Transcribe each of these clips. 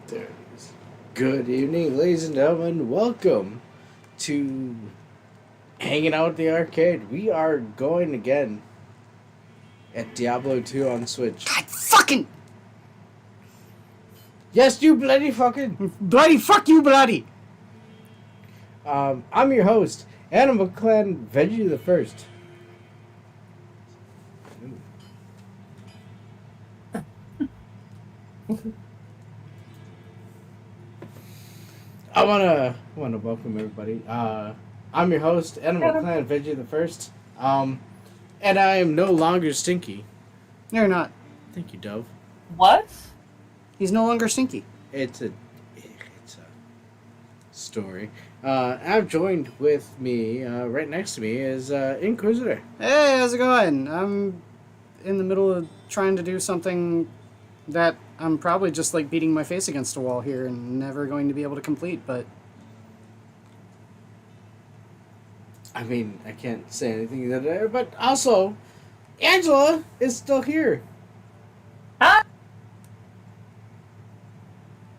There it is. Good evening, ladies and gentlemen. Welcome to Hanging Out at the Arcade. We are going again at Diablo 2 on Switch. God fucking... Yes, you bloody fucking... Bloody fuck you, bloody! I'm your host, Animal Clan Veggie the First. I wanna welcome everybody. I'm your host, Animal Clan Veggie the First. And I am no longer Stinky. No, you're not. Thank you, Dove. What? He's no longer Stinky. It's a story. I've joined with me, right next to me is Inquisitor. Hey, how's it going? I'm in the middle of trying to do something that I'm probably just like beating my face against a wall here and never going to be able to complete, but... I mean, I can't say anything there, but also, Angela is still here. Hi.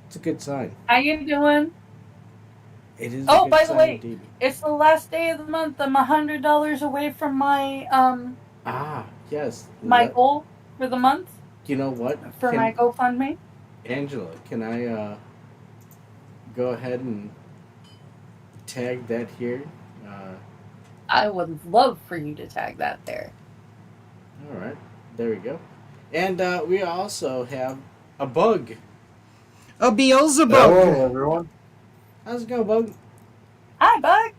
It's a good sign. How you doing? It is. Oh, a good by the sign way, indeed. it's the last day of the month. I'm $100 away from my Yes. my goal for the month You know what? for my GoFundMe. Angela, can I go ahead and tag that here? I would love for you to tag that there. All right, there we go. And we also have a bug. A BeezleBug! Hello, everyone. How's it going, bug? Hi, Bug.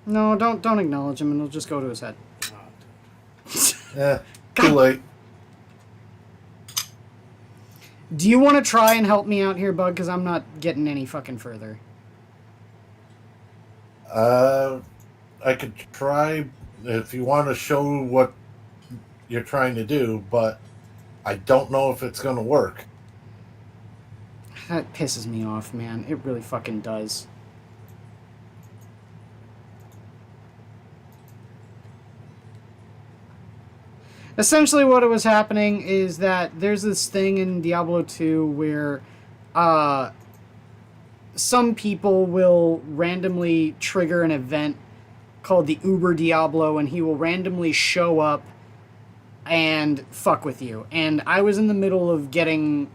No, don't acknowledge him and it'll just go to his head. Too late. Do you want to try and help me out here, Bug? Because I'm not getting any fucking further. I could try if you want to show what you're trying to do, but I don't know if it's going to work. That pisses me off, man. It really fucking does. Essentially what was happening is that there's this thing in Diablo 2 where some people will randomly trigger an event called the Uber Diablo, and he will randomly show up and fuck with you. And I was in the middle of getting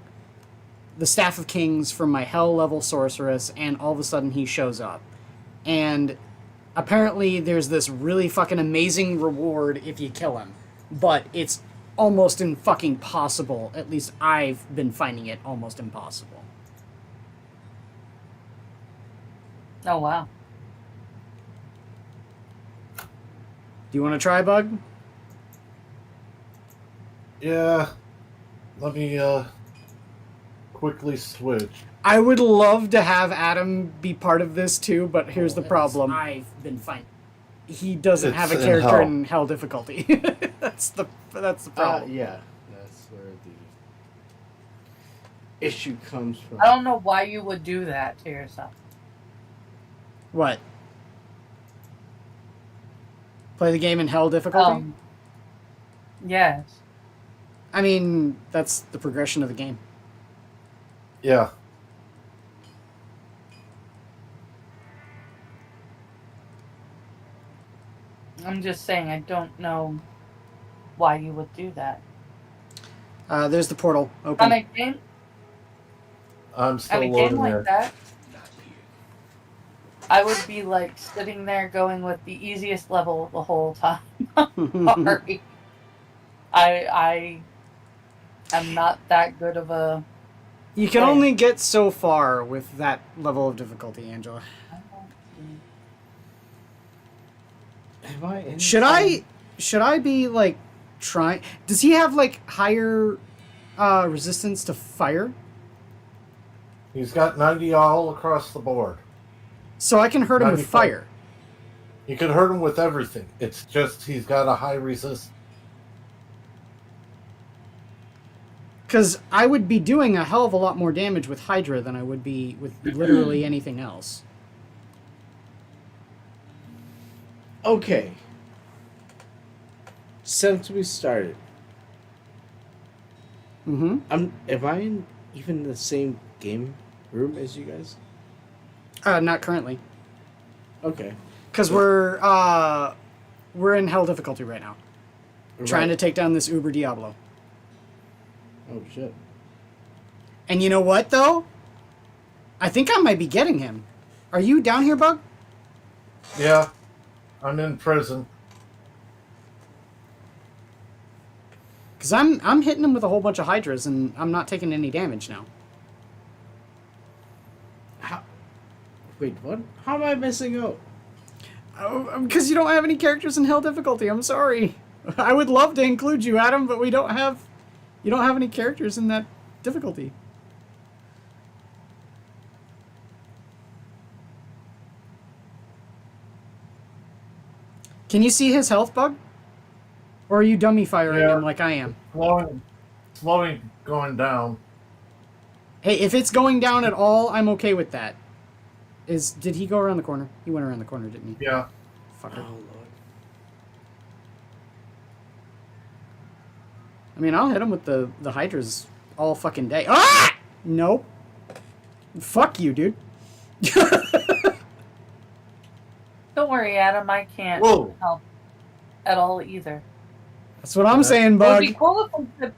the Staff of Kings from my Hell level sorceress, and all of a sudden he shows up. And apparently there's this really fucking amazing reward if you kill him. But it's almost fucking impossible. At least I've been finding it almost impossible. Oh wow. Do you want to try, Bug? Yeah. Let me quickly switch. I would love to have Adam be part of this too, but here's the problem. I've been finding he doesn't have a It's in character Hell. in Hell difficulty. That's the problem. Yeah, that's where the issue comes from. I don't know why you would do that to yourself. What? Play the game in Hell difficulty? Yes. I mean, that's the progression of the game. Yeah. I'm just saying I don't know why you would do that. There's the portal On open. a game I'm still on a game loading like there. that, I would be like sitting there going with the easiest level the whole time. Sorry. I am not that good of a You can player. only get so far with that level of difficulty, Angela. Am I in Should I be like trying? Does he have like higher resistance to fire? He's got 90 all across the board. So I can hurt him with 95. fire. You can hurt him with everything. It's just he's got a high resist. Because I would be doing a hell of a lot more damage with Hydra than I would be with literally anything else. Okay. Since we started, Mm-hmm. Am I in even the same game room as you guys? Not currently. Okay. Because we're in hell difficulty right now. Trying to take down this Uber Diablo. Oh shit. And you know what, though? I think I might be getting him. Are you down here, Bug? Yeah, I'm in prison. Because I'm hitting him with a whole bunch of Hydras, and I'm not taking any damage now. Wait, what? How am I missing out? Because you don't have any characters in hell difficulty. I'm sorry. I would love to include you, Adam, but we don't have... You don't have any characters in that difficulty. Can you see his health, Bug? Or are you dummy firing him like I am? Slowing going down. Hey, if it's going down at all, I'm okay with that. Did he go around the corner? He went around the corner, didn't he? Yeah. Fucker. Oh lord. I mean, I'll hit him with the Hydras all fucking day. Ah! Nope. Fuck you, dude. Don't worry, Adam. I can't Whoa. help at all either. That's what I'm saying, It would Bug. be cool if we could.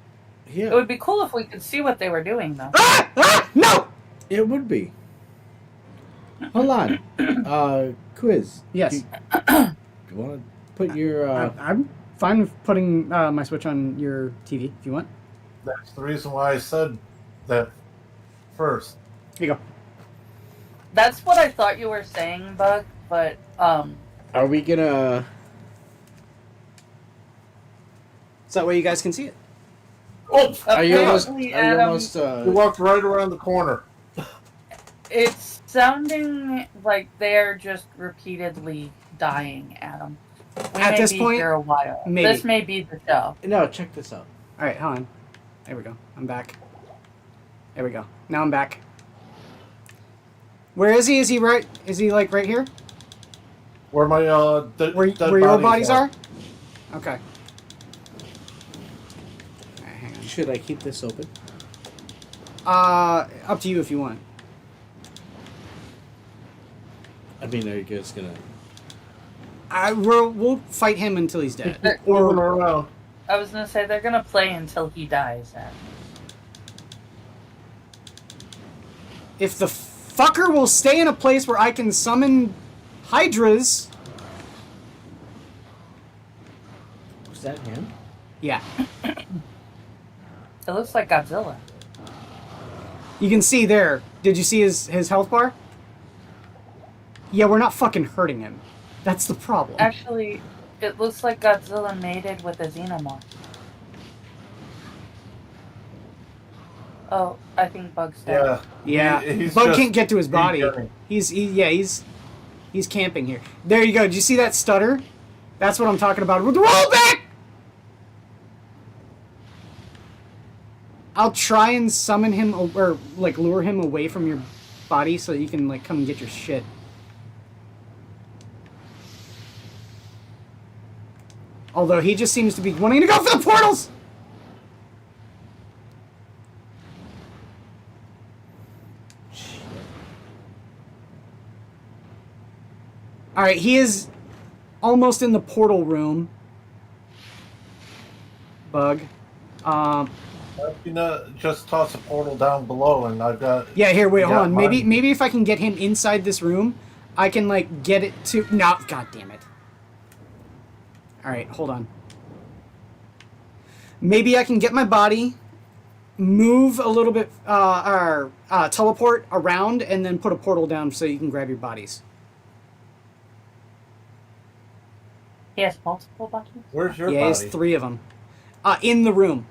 Yeah. It would be cool if we could see what they were doing, though. Ah! Ah! No! It would be. Hold on. Quiz. Yes. You want to put your I'm fine with putting my Switch on your TV if you want. That's the reason why I said that first. Here you go. That's what I thought you were saying, Bug. But Are we gonna? So that way you guys can see it. Oh! Are you almost? apparently, Are you Adam, almost? You walked right around the corner. it's sounding like they're just repeatedly dying, Adam. We At may this be point, here a while. maybe. This may be the show. No, check this out. All right, hold on. There we go. I'm back. There we go. Now I'm back. Where is he? Is he right? Is he like right here? Where my Where your bodies are? Okay. All right, hang on. Should I keep this open? Up to you if you want. I mean, are you guys gonna? We'll fight him until he's dead. Moving around. I was gonna say they're gonna play until he dies. Adam. If the fucker will stay in a place where I can summon Hydras. Was that him? Yeah. It looks like Godzilla. You can see there. Did you see his health bar? Yeah, we're not fucking hurting him. That's the problem. Actually, it looks like Godzilla mated with a xenomorph. Oh, I think Bug's dead. Yeah. Yeah, He's Bug just- can't get to his body. he's He's camping here. There you go. Did you see that stutter? That's what I'm talking about. Roll back! I'll try and summon him or like lure him away from your body so that you can like come and get your shit. Although he just seems to be wanting to go for the portals. All right, he is almost in the portal room. Bug. You know, just toss a portal down below, and I've got. Yeah, here, wait, hold Yeah, on. mine. Maybe if I can get him inside this room, I can like get it to. No, god damn it. All right, hold on. Maybe I can get my body, move a little bit, or teleport around, and then put a portal down so you can grab your bodies. He has multiple buttons? Where's your Yeah, body? there's 3 of them. In the room.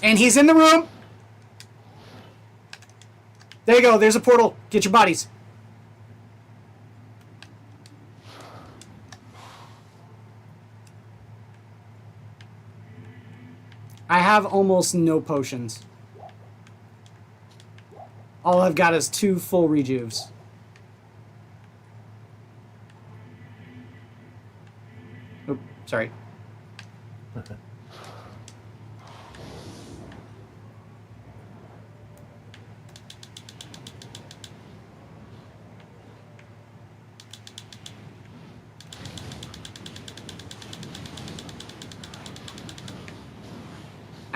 And he's in the room. There you go. There's a portal. Get your bodies. I have almost no potions. All I've got is 2 full rejuves. Oop, sorry.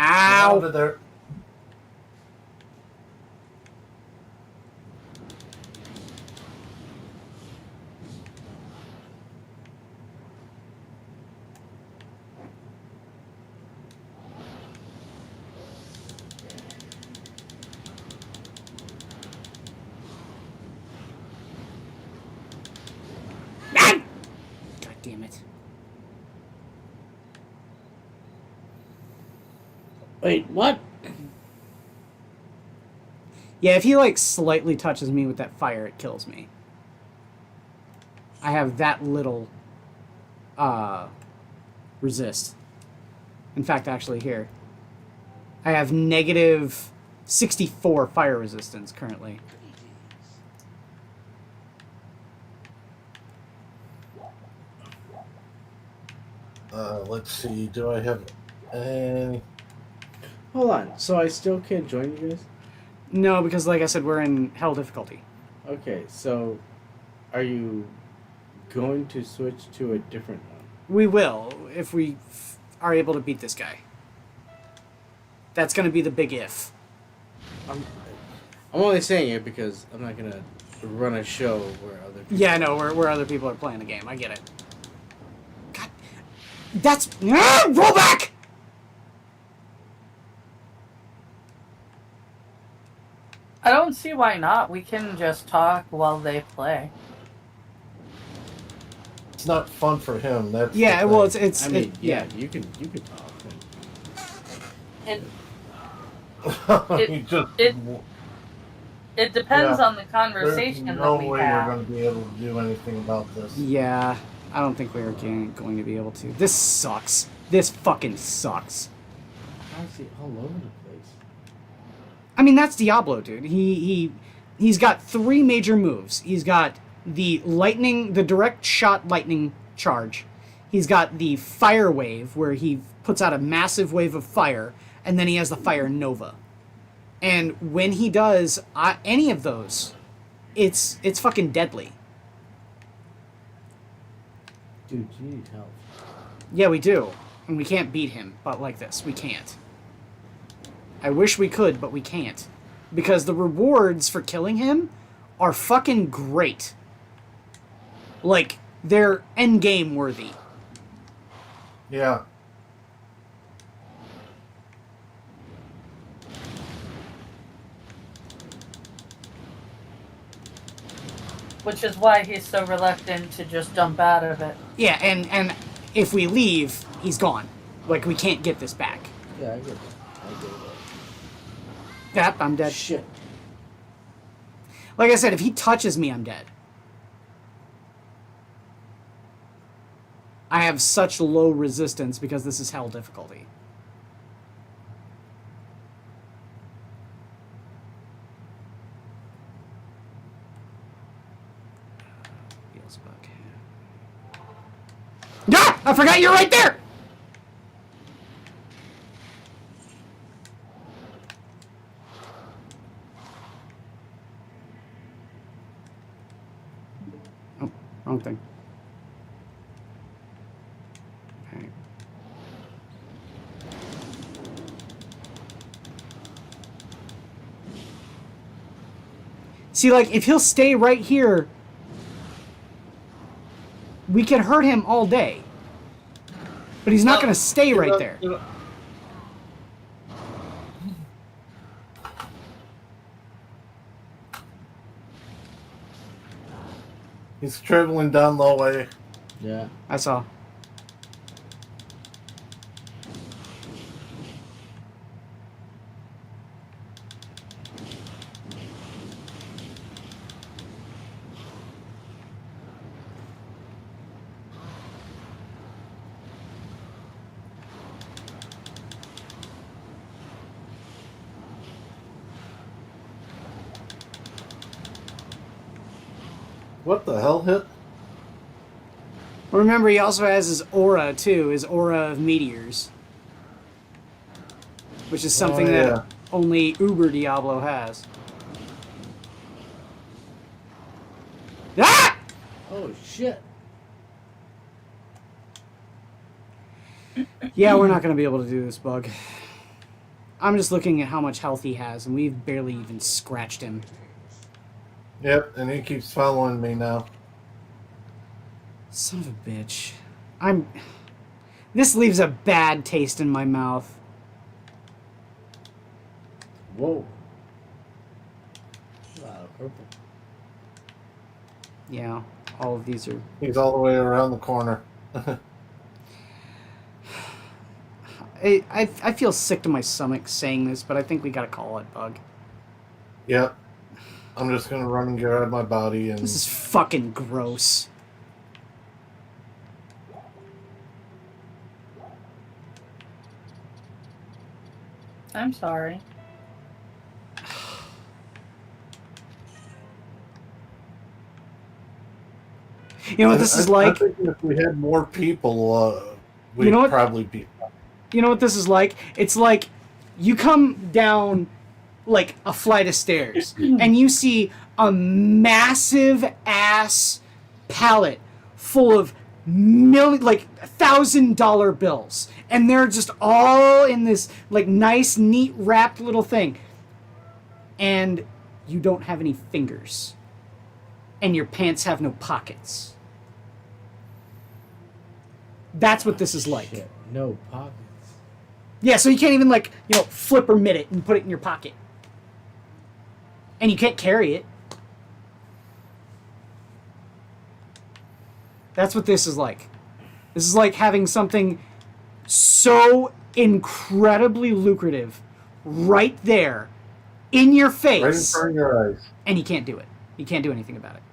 Out Ow! of there. Ah! God damn it. Wait, what? Yeah, if he, like, slightly touches me with that fire, it kills me. I have that little, resist. In fact, actually, here. I have negative 64 fire resistance currently. Let's see. Do I have any? Hold on. So I still can't join you guys? No, because, like I said, we're in hell difficulty. Okay, so are you going to switch to a different one? We will, if we are able to beat this guy. That's going to be the big if. I'm only saying it because I'm not gonna run a show where other people... Yeah, no, where other people are playing the game. I get it. God, that's... Ah, roll back! I don't see why not. We can just talk while they play. It's not fun for him. That's Yeah, the well, thing. it's I mean, yeah. you can talk. It You just, it depends Yeah. on the conversation there's no that we way have. we're going to be able to do anything about this. Yeah, I don't think we're going to be able to. This sucks. This fucking sucks. Honestly, all over the place. I mean, that's Diablo, dude. He's got 3 major moves. He's got the direct shot lightning charge. He's got the fire wave, where he puts out a massive wave of fire, and then he has the fire nova. And when he does any of those, it's fucking deadly. Dude, you need help. Yeah, we do. And we can't beat him, but like this, we can't. I wish we could, but we can't. Because the rewards for killing him are fucking great. Like, they're endgame worthy. Yeah. Which is why he's so reluctant to just jump out of it. Yeah, and if we leave, he's gone. Like, we can't get this back. Yeah, I get that. I get Yep, I'm that. dead. Shit. Like I said, if he touches me, I'm dead. I have such low resistance because this is hell difficulty. BeezleBug. Ah! I forgot you're right there! Oh, wrong thing. Okay. See, like, if he'll stay right here, we can hurt him all day. But he's not going to stay right there. He's traveling down the way. Yeah. I saw. What the hell hit? Remember, he also has his aura, too. His aura of meteors. Which is something Oh, yeah. that only Uber Diablo has. Ah! Oh, shit. Yeah, we're not going to be able to do this, Bug. I'm just looking at how much health he has, and we've barely even scratched him. Yep, and he keeps following me now. Son of a bitch. This leaves a bad taste in my mouth. Whoa. A lot of purple. Yeah, all of these are... He's all the way around the corner. I feel sick to my stomach saying this, but I think we gotta call it, Bug. Yep. I'm just gonna run and get out of my body and... This is fucking gross. I'm sorry. You know what this is like? I think if we had more people, we'd You know what? probably be... You know what this is like? It's like you come down like a flight of stairs and you see a massive ass pallet full of $1,000 bills, and they're just all in this like nice, neat, wrapped little thing, and you don't have any fingers, and your pants have no pockets. That's what this is like. Shit. No pockets. Yeah, so you can't even, like, you know, flip or mid it and put it in your pocket. And you can't carry it. That's what this is like. This is like having something so incredibly lucrative right there in your face. Right in front of your eyes. And you can't do it. You can't do anything about it.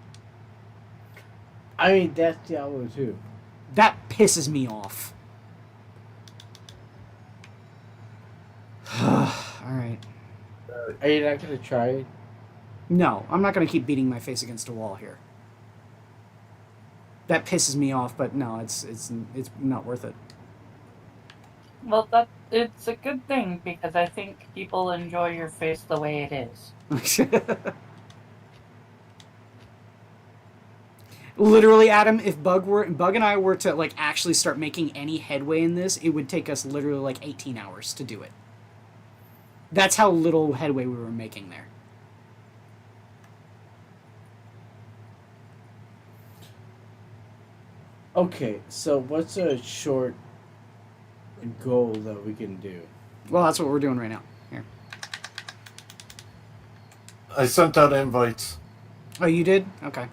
I mean, that's Diablo 2. That pisses me off. Alright. Are you not going to try it? No, I'm not going to keep beating my face against a wall here. That pisses me off, but no, it's not worth it. Well, it's a good thing because I think people enjoy your face the way it is. Literally, Adam, if Bug and I were to like actually start making any headway in this, it would take us literally like 18 hours to do it. That's how little headway we were making there. Okay, so what's a short goal that we can do? Well, that's what we're doing right now. Here. I sent out invites. Oh, you did? Okay.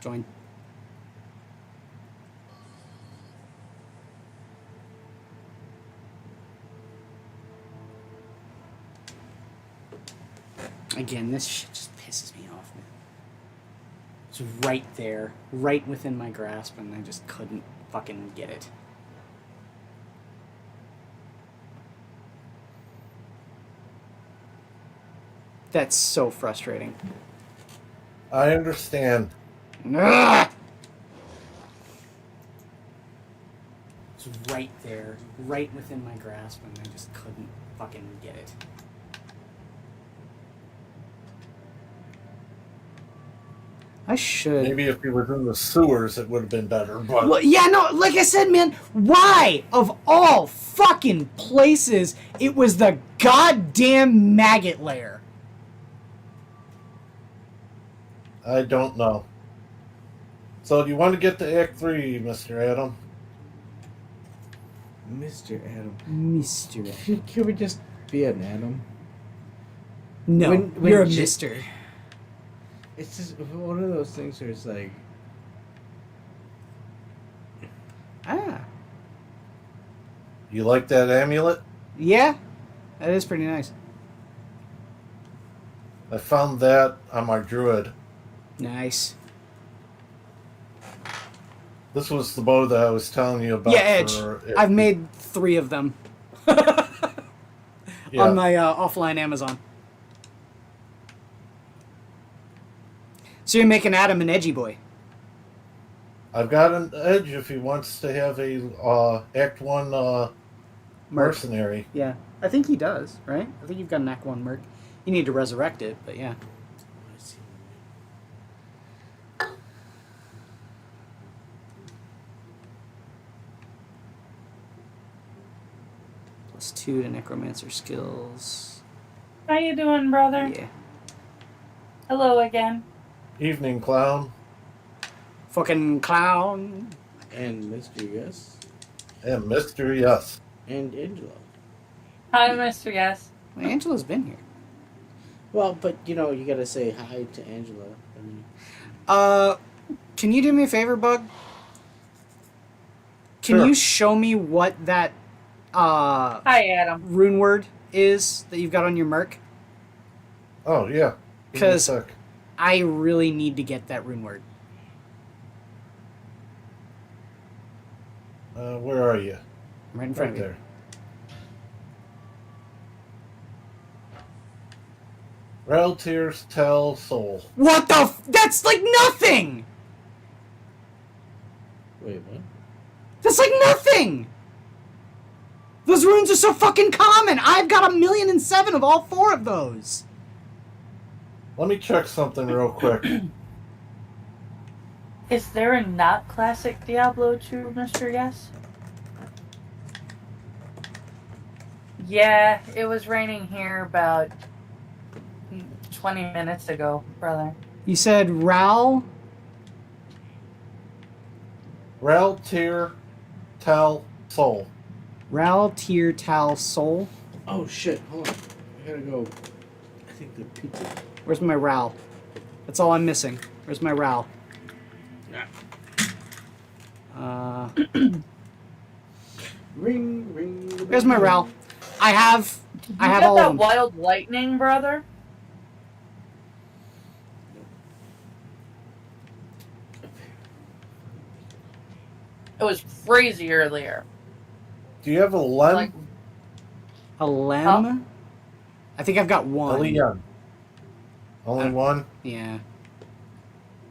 Join. Again, this shit just pisses me off, man. It's right there, right within my grasp, and I just couldn't fucking get it. That's so frustrating. I understand. Ugh! It's right there, right within my grasp, and I just couldn't fucking get it. I should. Maybe if he was in the sewers, it would have been better. But Well, yeah, no, like I said, man, why, of all fucking places, it was the goddamn maggot lair? I don't know. So, do you want to get to Act 3, Mr. Adam? Mr. Adam. Mr. Can we just be an Adam? No, When you're a J- mister. It's just one of those things where it's like, Ah. You like that amulet? Yeah, that is pretty nice. I found that on my druid. Nice. This was the bow that I was telling you about. Yeah, Edge. I've made 3 of them Yeah. on my offline Amazon. So you're making Adam an edgy boy. I've got an Edge if he wants to have a Act 1 mercenary. Yeah, I think he does, right? I think you've got an Act 1 merc. You need to resurrect it, but yeah. +2 to necromancer skills. How you doing, brother? Yeah. Hello again. Evening, clown. Fucking clown. And Mr. Yes. And Mr. Yes. And Angela. Hi, Mr. Yes. Well, Angela's been here. Well, but you know, you gotta say hi to Angela. I mean, Can you do me a favor, Bug? Can Sure. you show me what that Hi, Adam. rune word is that you've got on your merc? Oh, yeah. Give me a 'Cause- sec. I really need to get that rune word. Where are you? I'm right in front Right of you. there. Rel, tears, tell, soul. What the That's like nothing! wait, what? That's like nothing! Those runes are so fucking common! I've got 1,000,007 of all 4 of those! Let me check something real quick. Is there a not classic Diablo 2, Mr. Yes? Yeah, it was raining here about 20 minutes ago, brother. You said Ral? Rel, tear, tell, soul. Ral, Tier, Tal, Soul? Oh shit! Hold on. I gotta go. I think the pizza. Where's my Ral? That's all I'm missing. Where's my Ral? Ring, ring. the Where's my bell. Ral? I have You all got of that them. wild lightning, brother? It was crazy earlier. Do you have a lem? Like, A Lem? Huh? I think I've got one. Lem. Only one? Yeah.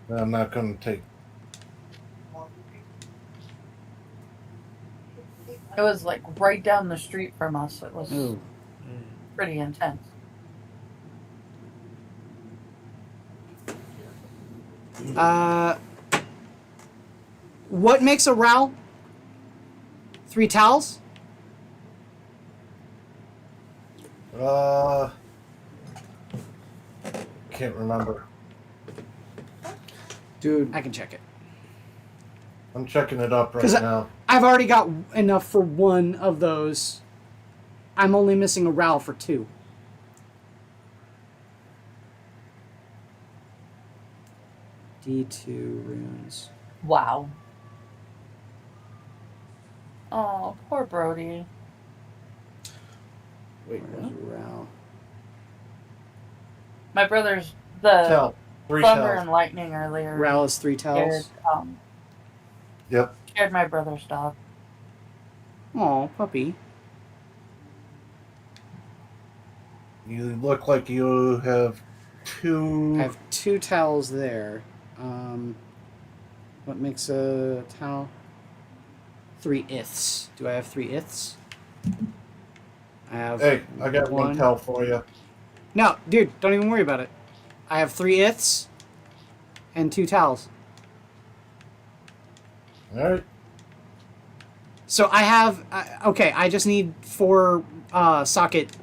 I'm not going to take. it was like right down the street from us. It was Ooh. pretty intense. What makes a Ral? 3 towels? Can't remember. Dude, I can check it. I'm checking it up right 'Cause now. I've already got enough for 1 of those. I'm only missing a Ral for 2. D2 runes. Wow. Oh, poor Brody. wait, Where's what? Ral? My brother's the Tell. 3 thunder tells. and lightning earlier. Ral is 3 scared, towels. Yep. scared my brother's dog. Aw, puppy. You look like you have 2. I have 2 towels there. What makes a towel? 3 iths. Do I have 3 iths? I have. Hey, I got one towel for you. No, dude, don't even worry about it. I have 3 iths and 2 towels. All right. So I have. Okay, I just need 4 socket.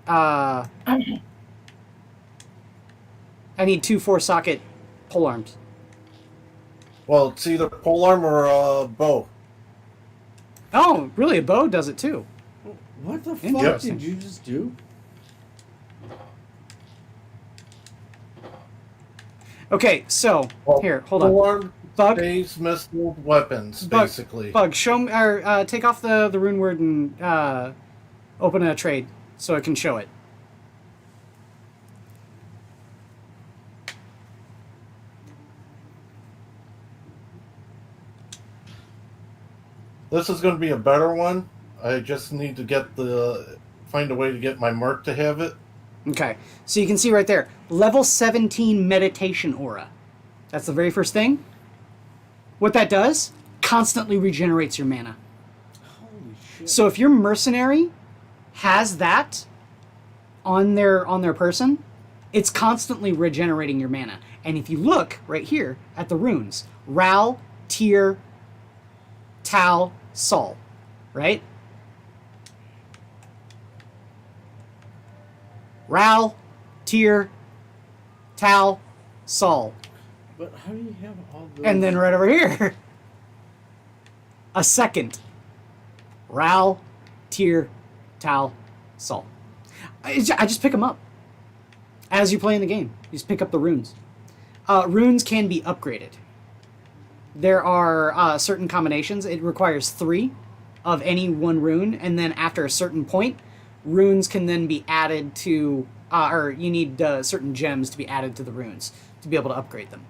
I need 2 4-socket pole arms. Well, it's either polearm or a bow. Oh, really? A bow does it too. What the fuck Interesting. did you just do? Okay, so Well, here, hold on. Polearm Bug, stays missile weapons, Bug, basically. Bug, show me or take off the rune word and open a trade so I can show it. This is going to be a better one. I just need to find a way to get my merc to have it. Okay, so you can see right there, level 17 meditation aura. That's the very first thing. What that does, constantly regenerates your mana. Holy shit. So if your mercenary has that on their person, it's constantly regenerating your mana. And if you look right here at the runes, Ral, Tyr, Tal, Sol, right? Ral, Tyr, Tal, Sol. But how do you have all those? And then right over here, a second. Ral, Tyr, Tal, Sol. I just pick them up. As you play in the game, you just pick up the runes. Runes can be upgraded. There are certain combinations. It requires 3 of any one rune, and then after a certain point, runes can then be added to, or you need certain gems to be added to the runes to be able to upgrade them.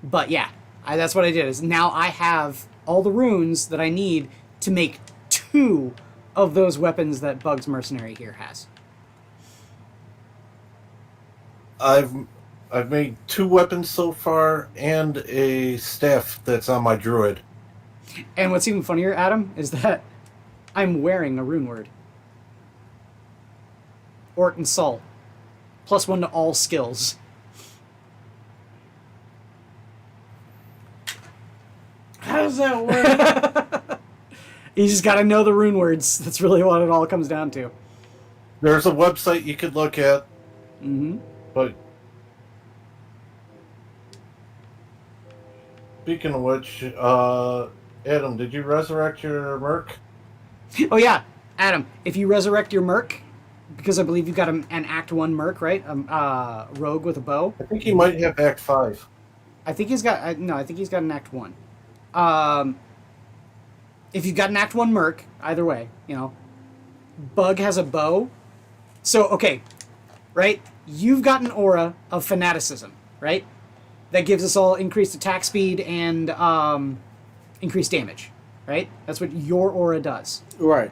But yeah, that's what I did. Is now I have all the runes that I need to make 2 of those weapons that Bug's Mercenary here has. I've made 2 weapons so far and a staff that's on my druid. And what's even funnier, Adam, is that I'm wearing a rune word. Ort and Sol. +1 to all skills. How does that work? You just gotta know the rune words. That's really what it all comes down to. There's a website you could look at, Mm-hmm. but speaking of which, Adam, did you resurrect your merc? Oh yeah, Adam, if you resurrect your merc, because I believe you've got an Act 1 merc, right? Rogue with a bow. I think he might have Act 5. I think he's got, no, I think he's got an Act 1. If you've got an Act 1 merc, either way, you know, Bug has a bow. So, okay, right? You've got an aura of fanaticism, right? That gives us all increased attack speed and increased damage, right? That's what your aura does. Right.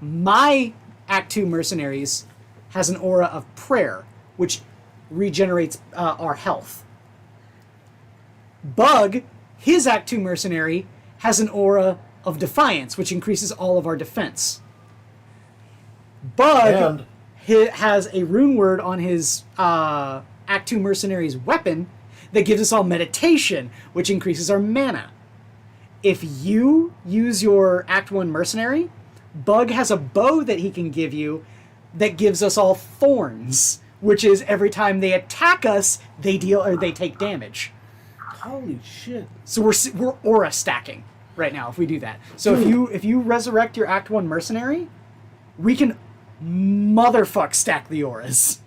My Act 2 Mercenaries has an aura of prayer, which regenerates our health. Bug, his Act 2 Mercenary, has an aura of defiance, which increases all of our defense. Bug has a rune word on his Act 2 Mercenary's weapon that gives us all meditation, which increases our mana. If you use your Act 1 Mercenary, Bug has a bow that he can give you that gives us all thorns, which is every time they attack us, they deal or they take damage. Holy shit. So we're aura stacking right now if we do that. So if you resurrect your Act 1 Mercenary, we can motherfuck stack the auras.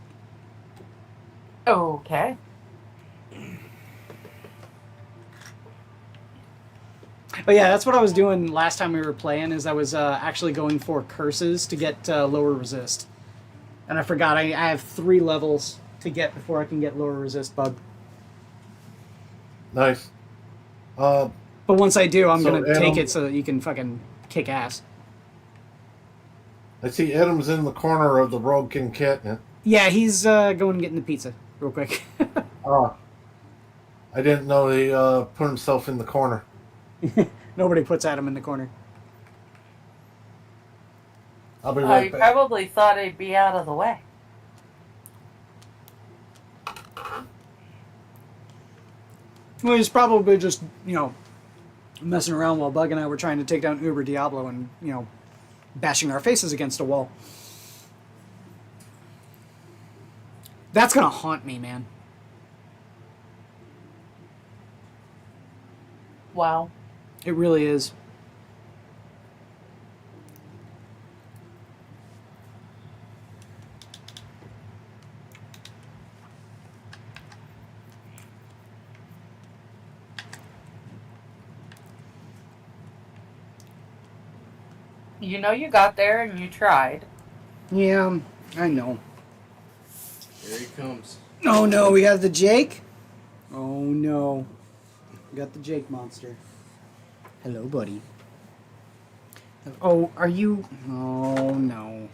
Okay. But yeah, that's what I was doing last time we were playing, is I was actually going for curses to get lower resist. And I forgot, I have 3 levels to get before I can get lower resist Bug. Nice. But once I do, I'm going to Adam, take it so that you can fucking kick ass. I see Adam's in the corner of the Rogue Catnip. Yeah, he's going and getting the pizza real quick. Oh. I didn't know he put himself in the corner. Nobody puts Adam in the corner. I'll be I right back. probably thought he'd be out of the way. Well, he's probably just, you know, messing around while Bug and I were trying to take down Uber Diablo and, you know, bashing our faces against a wall. That's gonna haunt me, man. Wow. It really is. You know you got there and you tried. Yeah, I know. Here he comes. Oh no, we got the Jake? Oh no. We got the Jake monster. Hello, buddy. Oh, are you... Oh no.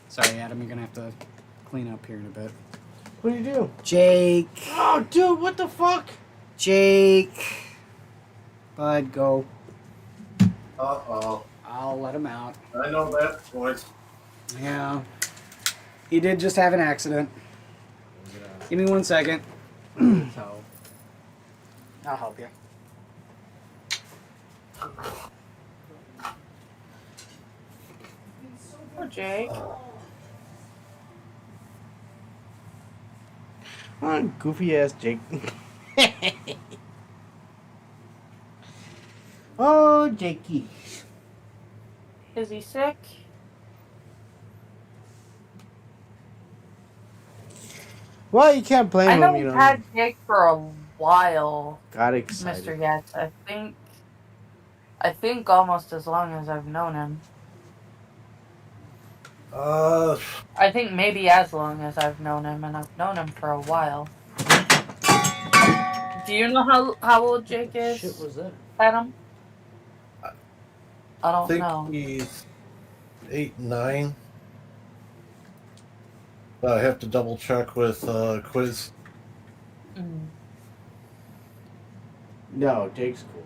Sorry, Adam, you're gonna have to clean up here in a bit. What do you do? Jake. Oh, dude, what the fuck? Jake. Bud, go. Uh-oh. I'll let him out. I know that voice. Yeah. He did just have an accident. Give me 1 second. So, I'll help you. Poor Jake. Oh, goofy ass Jake. Oh, Jakey. Is he sick? Well, you can't blame I know him, you we've know. had Jake for a while, Got excited. Mr. Yates. I think almost as long as I've known him. I think maybe as long as I've known him, and I've known him for a while. Do you know how old Jake is, Shit was that? Adam? I I don't think know. he's 8, 9. But I have to double check with Quiz. Mm. No, Jake's cool.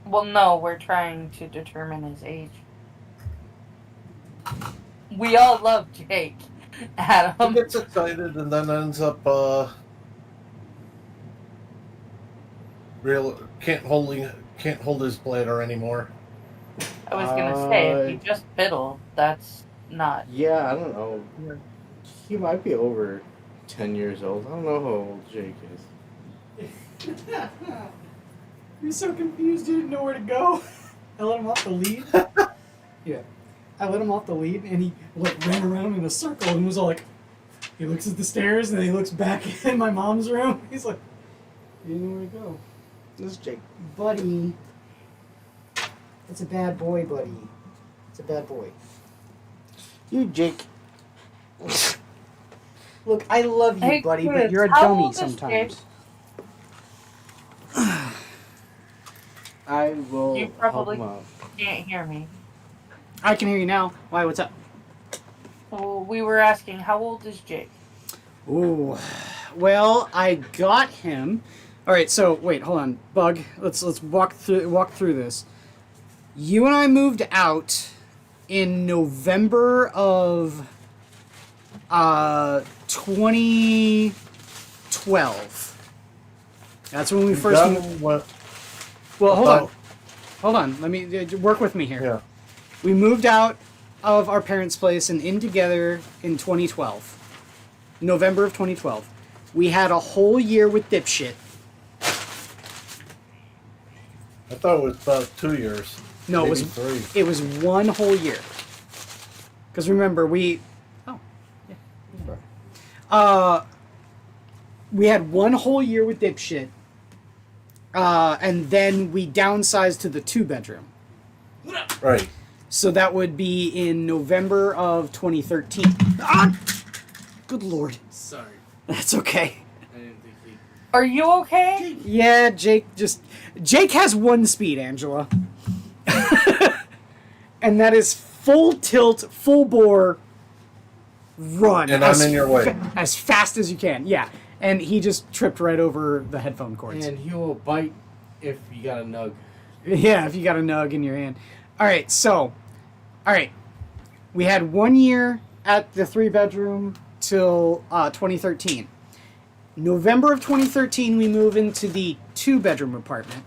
Well, no, we're trying to determine his age. We all love Jake, He Adam. gets excited and then ends up can't hold his bladder anymore. I was gonna say, if you just fiddle, that's not. Yeah, I don't know. He might be over 10 years old. I don't know how old Jake is. He was so confused, he didn't know where to go. I let him off the lead. Yeah. I let him off the lead, and he ran around in a circle and was all like, he looks at the stairs, and then he looks back in my mom's room. He's like, you didn't know where to go. This is Jake. Buddy. It's a bad boy, buddy. It's a bad boy. You, Jake. Look, I love you, Hey, buddy, Chris, but you're a how dummy old is sometimes. I will You help probably him out. can't hear me. I can hear you now. Why, what's up? Well, we were asking, how old is Jake? Ooh. Well, I got him. All right, so wait, hold on, Bug. Let's walk through this. You and I moved out in November of 2012. That's when we first moved. What? Well, hold on. Let me work with me here. Yeah. We moved out of our parents' place and in together in 2012. November of 2012. We had a whole year with dipshit. I thought it was about 2 years. No, Maybe it 3. was one whole year. Because remember, we had one whole year with dipshit, and then we downsized to the 2-bedroom. Right. So that would be in November of 2013. Ah! Good lord. Sorry. That's okay. I didn't think he... Are you okay? Yeah, Jake has one speed, Angela. And that is full tilt, full bore run. And I'm in your way. As fast as you can, yeah. And he just tripped right over the headphone cords. And he will bite if you got a nug. Yeah, if you got a nug in your hand. Alright, so. Alright. We had 1 year at the 3-bedroom till 2013. November of 2013, we move into the 2-bedroom apartment.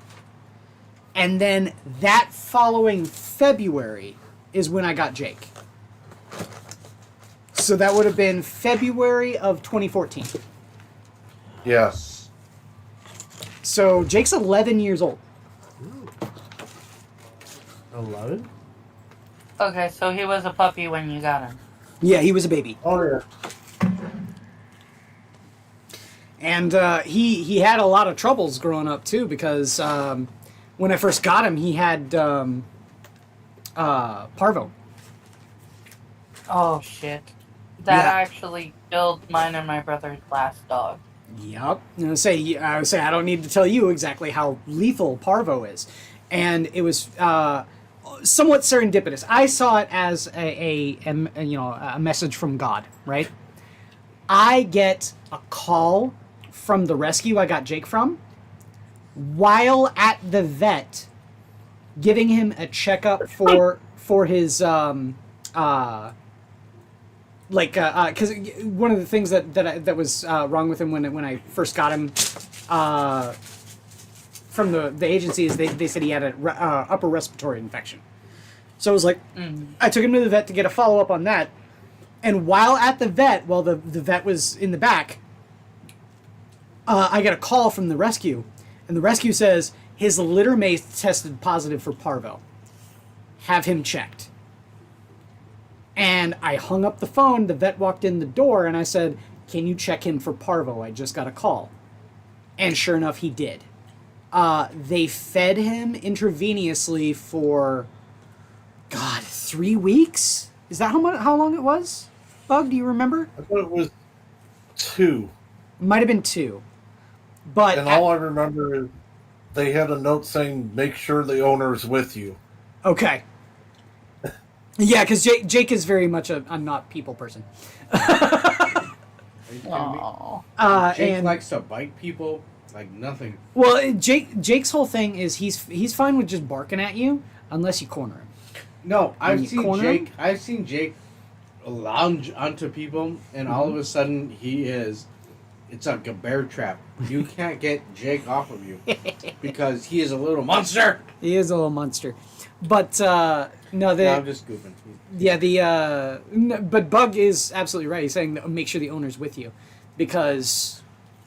And then that following February is when I got Jake. So that would have been February of 2014. Yes. So Jake's 11 years old. 11? Okay, so he was a puppy when you got him. Yeah, he was a baby. Oh, yeah. And he had a lot of troubles growing up, too, because when I first got him, he had parvo. Oh, shit. That Yeah. actually killed mine and my brother's last dog. Yep. I would say I don't need to tell you exactly how lethal parvo is, and it was somewhat serendipitous. I saw it as a message from God, right? I get a call from the rescue I got Jake from while at the vet, giving him a checkup for his because one of the things that was wrong with him when I first got him from the agency is they said he had an upper respiratory infection. So I was like, I took him to the vet to get a follow up on that, And while at the vet, while the vet was in the back, I get a call from the rescue. And the rescue says his litter mate tested positive for parvo. Have him checked. And I hung up the phone. The vet walked in the door and I said, can you check him for parvo? I just got a call. And sure enough, he did. They fed him intravenously for, God, 3 weeks? Is that how long it was? Bug, do you remember? I thought it was 2. Might have been 2. But and all I remember is they had a note saying, make sure the owner's with you. Okay. Yeah, because Jake is very much a not people person. Are you kidding me? Jake and likes to bite people like nothing. well, Jake's whole thing is he's fine with just barking at you unless you corner him. No, When you corner him? I've seen Jake lounge onto people, and all of a sudden it's like a bear trap. You can't get Jake off of you because he is a little monster. He is a little monster, but no, I'm just goofing. yeah, but Bug is absolutely right. He's saying that make sure the owner's with you, because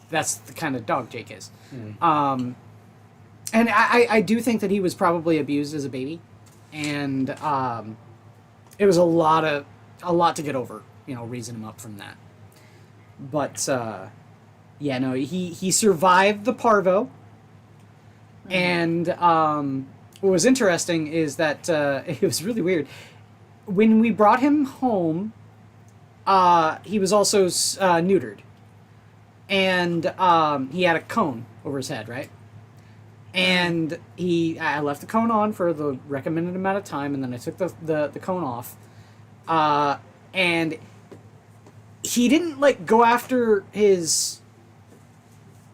that's the kind of dog Jake is. And I do think that he was probably abused as a baby, and it was a lot to get over, raising him up from that. But yeah, no, he survived the parvo, and what was interesting is that it was really weird. When we brought him home, he was also neutered, and he had a cone over his head, right? And I left the cone on for the recommended amount of time, and then I took the cone off, and he didn't go after his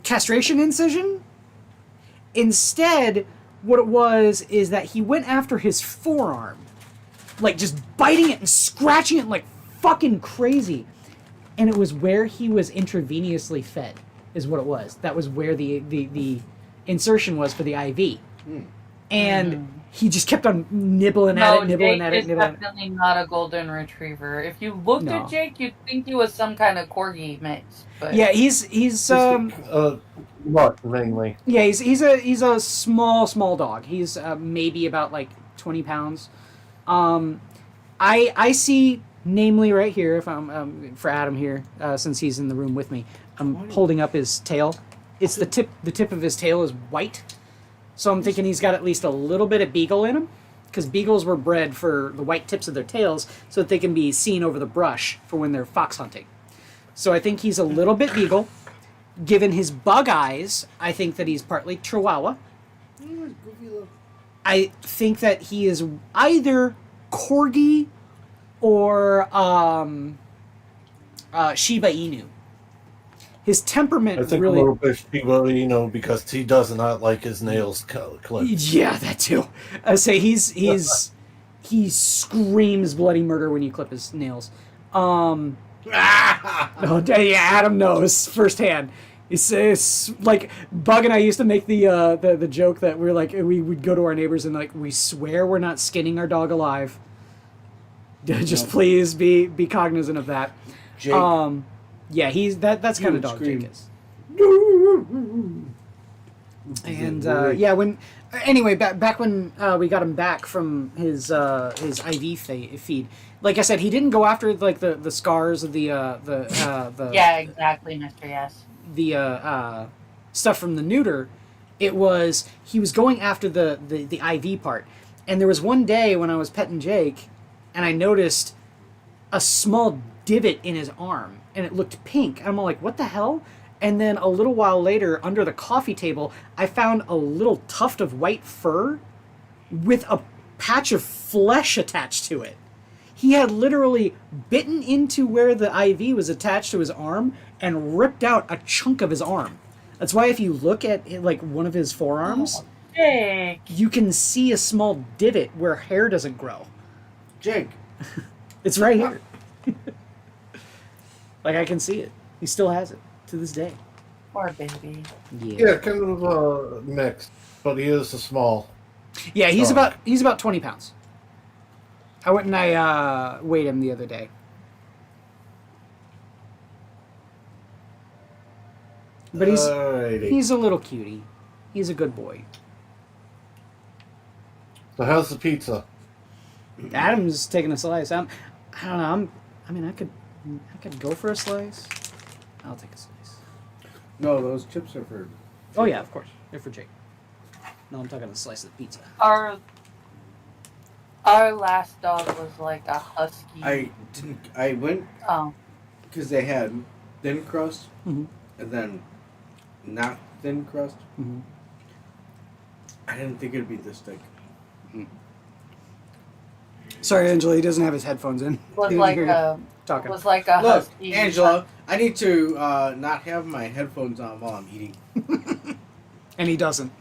castration incision. Instead, what it was is that he went after his forearm, just biting it and scratching it like fucking crazy. And it was where he was intravenously fed, is what it was. That was where the insertion was for the IV. And he just kept on nibbling at it. Jake is definitely not a golden retriever. If you looked at Jake, you'd think he was some kind of corgi mix. But yeah, he's Mutt, mainly. Yeah, he's a small dog. He's maybe about 20 pounds. I see, namely right here, if I'm for Adam here, since he's in the room with me, I'm holding up his tail. It's the tip of his tail is white, so I'm thinking he's got at least a little bit of beagle in him, because beagles were bred for the white tips of their tails so that they can be seen over the brush for when they're fox hunting. So I think he's a little bit beagle. Given his bug eyes, I think that he's partly Chihuahua. I think that he is either Corgi or Shiba Inu. His temperament I think really... a little bit Shiba Inu, because he does not like his nails clipped. Yeah, that too. I say he screams bloody murder when you clip his nails. Oh, yeah, Adam knows firsthand. It's like Bug and I used to make the joke that we would go to our neighbors and we swear we're not skinning our dog alive. Just please be cognizant of that. Jake, yeah, that's kind of dog Jake is. And back when we got him back from his IV feed, like I said, he didn't go after the scars of the yeah, exactly, Mr. Yes. The stuff from the neuter. He was going after the IV part. And there was one day when I was petting Jake, and I noticed a small divot in his arm, and it looked pink. And I'm like, what the hell? And then a little while later, under the coffee table, I found a little tuft of white fur with a patch of flesh attached to it. He had literally bitten into where the IV was attached to his arm and ripped out a chunk of his arm. That's why if you look at one of his forearms, you can see a small divot where hair doesn't grow. Jake. It's right here. I can see it. He still has it to this day. Poor baby. Yeah, kind of mixed, but he is a small. Yeah, he's about 20 pounds. I went and I weighed him the other day. But Alrighty. he's a little cutie. He's a good boy. So how's the pizza? Adam's taking a slice. I don't know. I could go for a slice. I'll take a slice. No, those chips are for. Oh yeah, of course. They're for Jake. No, I'm talking a slice of the pizza. Our last dog was like a husky. I went Oh. because they had thin crust Mm-hmm. and then not thin crust. Mm-hmm. I didn't think it'd be this thick. Sorry, Angela. He doesn't have his headphones in. Was He doesn't like hear you a talking. was like a Look, husky. Angela, I need to not have my headphones on while I'm eating. And he doesn't.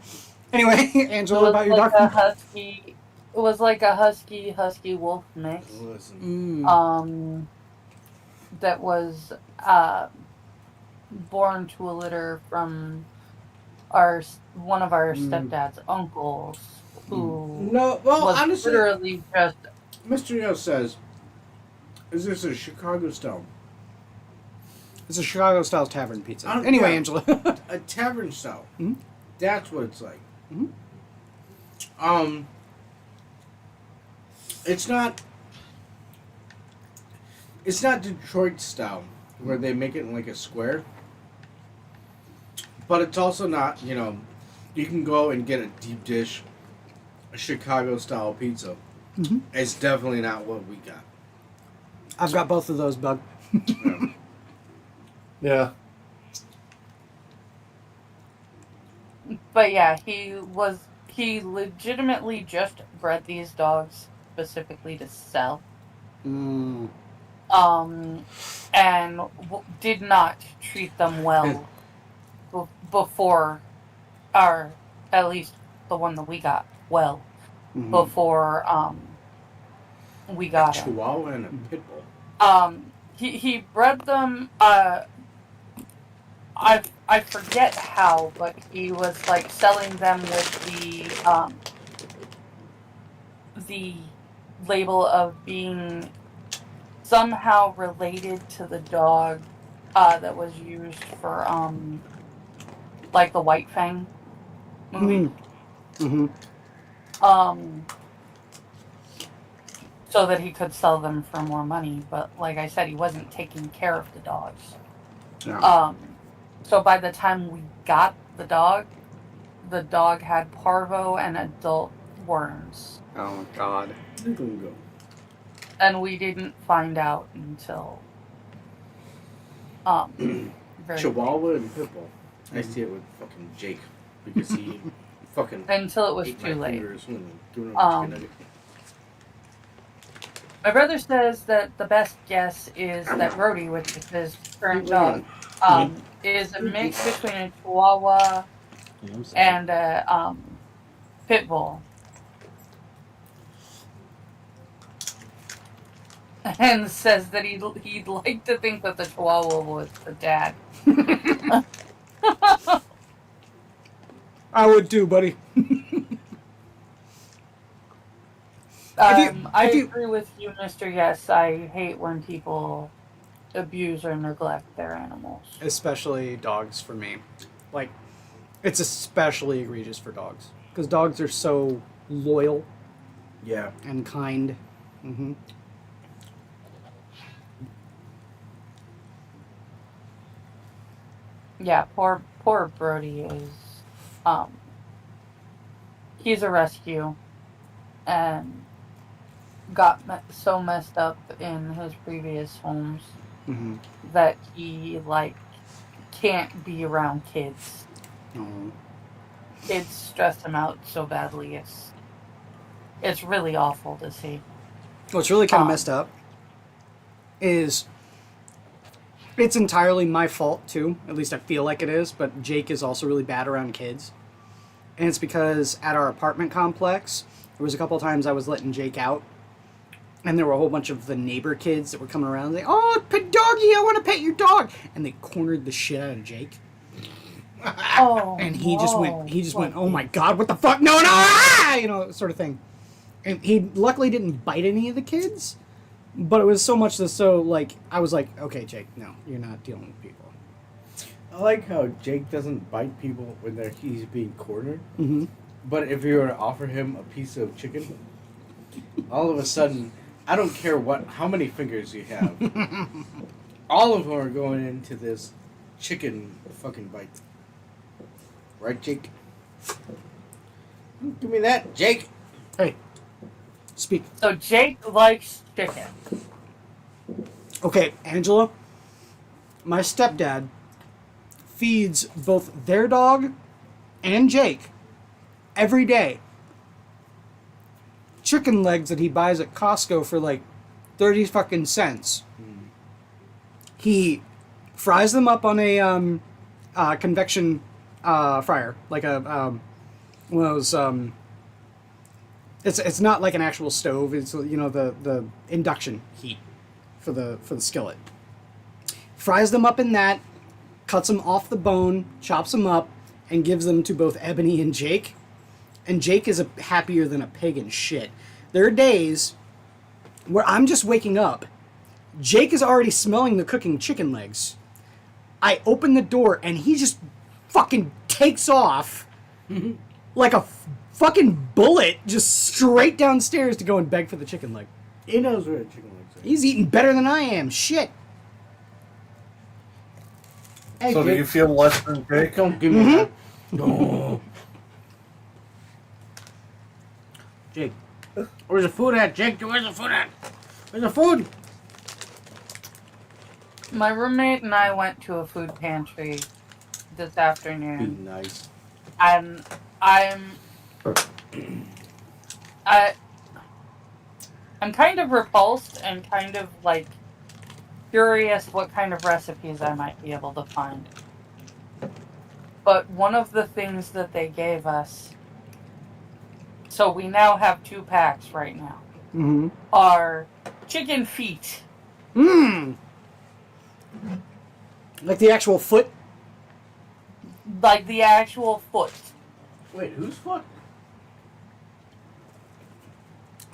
Anyway, It Angela, was about your like dog. a husky. It was like a husky wolf mix. Listen, Mm. That was born to a litter from one of our stepdad's uncles, who no. Well, was honestly, literally just Mr. Yo says, "Is this a Chicago style? It's a Chicago-style tavern pizza. I don't- Anyway, yeah. Angela. A tavern style? Mhm. That's what it's like. Mhm. It's not. It's not Detroit style, where they make it in like a square. But it's also not, you can go and get a deep dish, a Chicago style pizza. Mhm. It's definitely not what we got. I've got both of those, Bug. Yeah. Yeah. But yeah, he legitimately just bred these dogs specifically to sell. Mm. And did not treat them well before, or at least the one that we got well Mhm. before we got him. Chihuahua and a pit bull. He bred them. I forget how, but he was like selling them with the label of being somehow related to the dog that was used for like the White Fang movie. Mm-hmm. So that he could sell them for more money, but like I said, he wasn't taking care of the dogs. Yeah. So by the time we got the dog had parvo and adult worms. Oh God. You can go. And we didn't find out until very Chihuahua and pit bull. I see it with fucking Jake because he fucking until it was ate too my late. fingers when doing a Um, chicken nugget. My brother says that the best guess is that Brody, which is his current dog, is a mix between a Chihuahua and a pit bull. And says that he'd like to think that the Chihuahua was the dad. I would too, buddy. I agree with you, Mr. Yes. I hate when people abuse or neglect their animals. Especially dogs for me. Like, it's especially egregious for dogs. Because dogs are so loyal Yeah. and kind. Mm-hmm. Yeah, poor Brody is, he's a rescue, and got so messed up in his previous homes Mm-hmm. that he can't be around kids. Oh. Kids stress him out so badly. It's really awful to see. What's really kind of messed up is it's entirely my fault too. At least I feel like it is. But Jake is also really bad around kids, and it's because at our apartment complex, there was a couple of times I was letting Jake out, and there were a whole bunch of the neighbor kids that were coming around like, "Oh, pet doggy, I want to pet your dog," and they cornered the shit out of Jake. Oh, And he just went, "Oh my God, what the fuck? No, ah!" Sort of thing. And he luckily didn't bite any of the kids, but it was so much I was like, "Okay, Jake, no, you're not dealing with people." I like how Jake doesn't bite people when he's being cornered. Mm-hmm. But if you were to offer him a piece of chicken, all of a sudden, I don't care how many fingers you have, all of them are going into this chicken fucking bite. Right, Jake? Give me that, Jake. Hey, speak. So Jake likes chicken. Okay, Angela, my stepdad feeds both their dog and Jake every day chicken legs that he buys at Costco for like 30 fucking cents. He fries them up on a convection fryer, like a one of those. It's not like an actual stove. It's the induction heat for the skillet. Fries them up in that, cuts them off the bone, chops them up, and gives them to both Ebony and Jake. And Jake is happier than a pig in shit. There are days where I'm just waking up. Jake is already smelling the cooking chicken legs. I open the door and he just fucking takes off like a fucking bullet just straight downstairs to go and beg for the chicken leg. He knows where the chicken legs are. He's eating better than I am. Shit. Hey, So do Jake, you feel less than Jake? don't give me that. No. Jake, where's the food at, Jake? Where's the food at? Where's the food? My roommate and I went to a food pantry this afternoon. Nice. And I'm kind of repulsed and kind of like curious what kind of recipes I might be able to find. But one of the things that they gave us, so we now have 2 packs right now, are chicken feet. Like the actual foot? Like the actual foot. Wait, whose foot?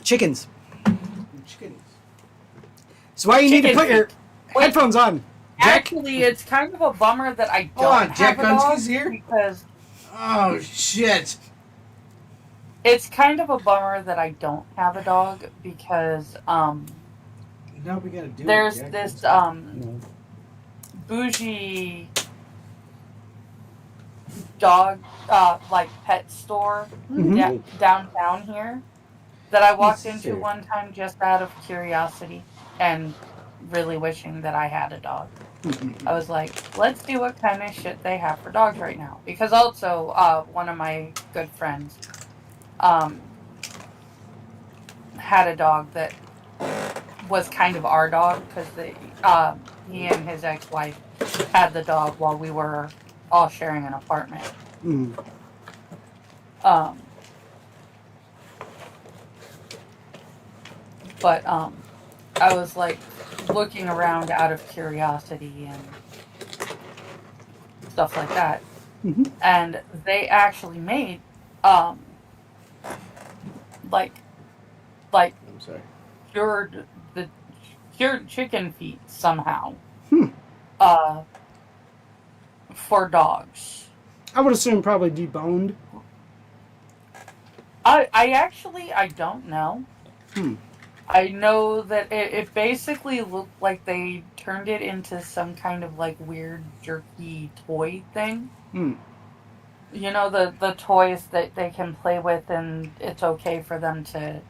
Chickens. Chickens. So why you need to Chicken put your headphones on? Jack? Actually, it's kind of a bummer that I don't Hold on, have Jack a dog Gunsky's here? because Oh, shit. it's kind of a bummer that I don't have a dog because Now we gotta do there's it, Jack. this bougie dog like pet store downtown here that I walked into Sick. one time just out of curiosity and really wishing that I had a dog. I was like, let's see what kind of shit they have for dogs right now. Because also, one of my good friends had a dog that was kind of our dog because he and his ex-wife had the dog while we were all sharing an apartment. But I was like looking around out of curiosity and stuff like that. And they actually made like I'm sorry. cured chicken feet somehow for dogs. I would assume probably deboned. I don't know. I know that it basically looked like they turned it into some kind of like weird jerky toy thing. You know, the toys that they can play with and it's okay for them to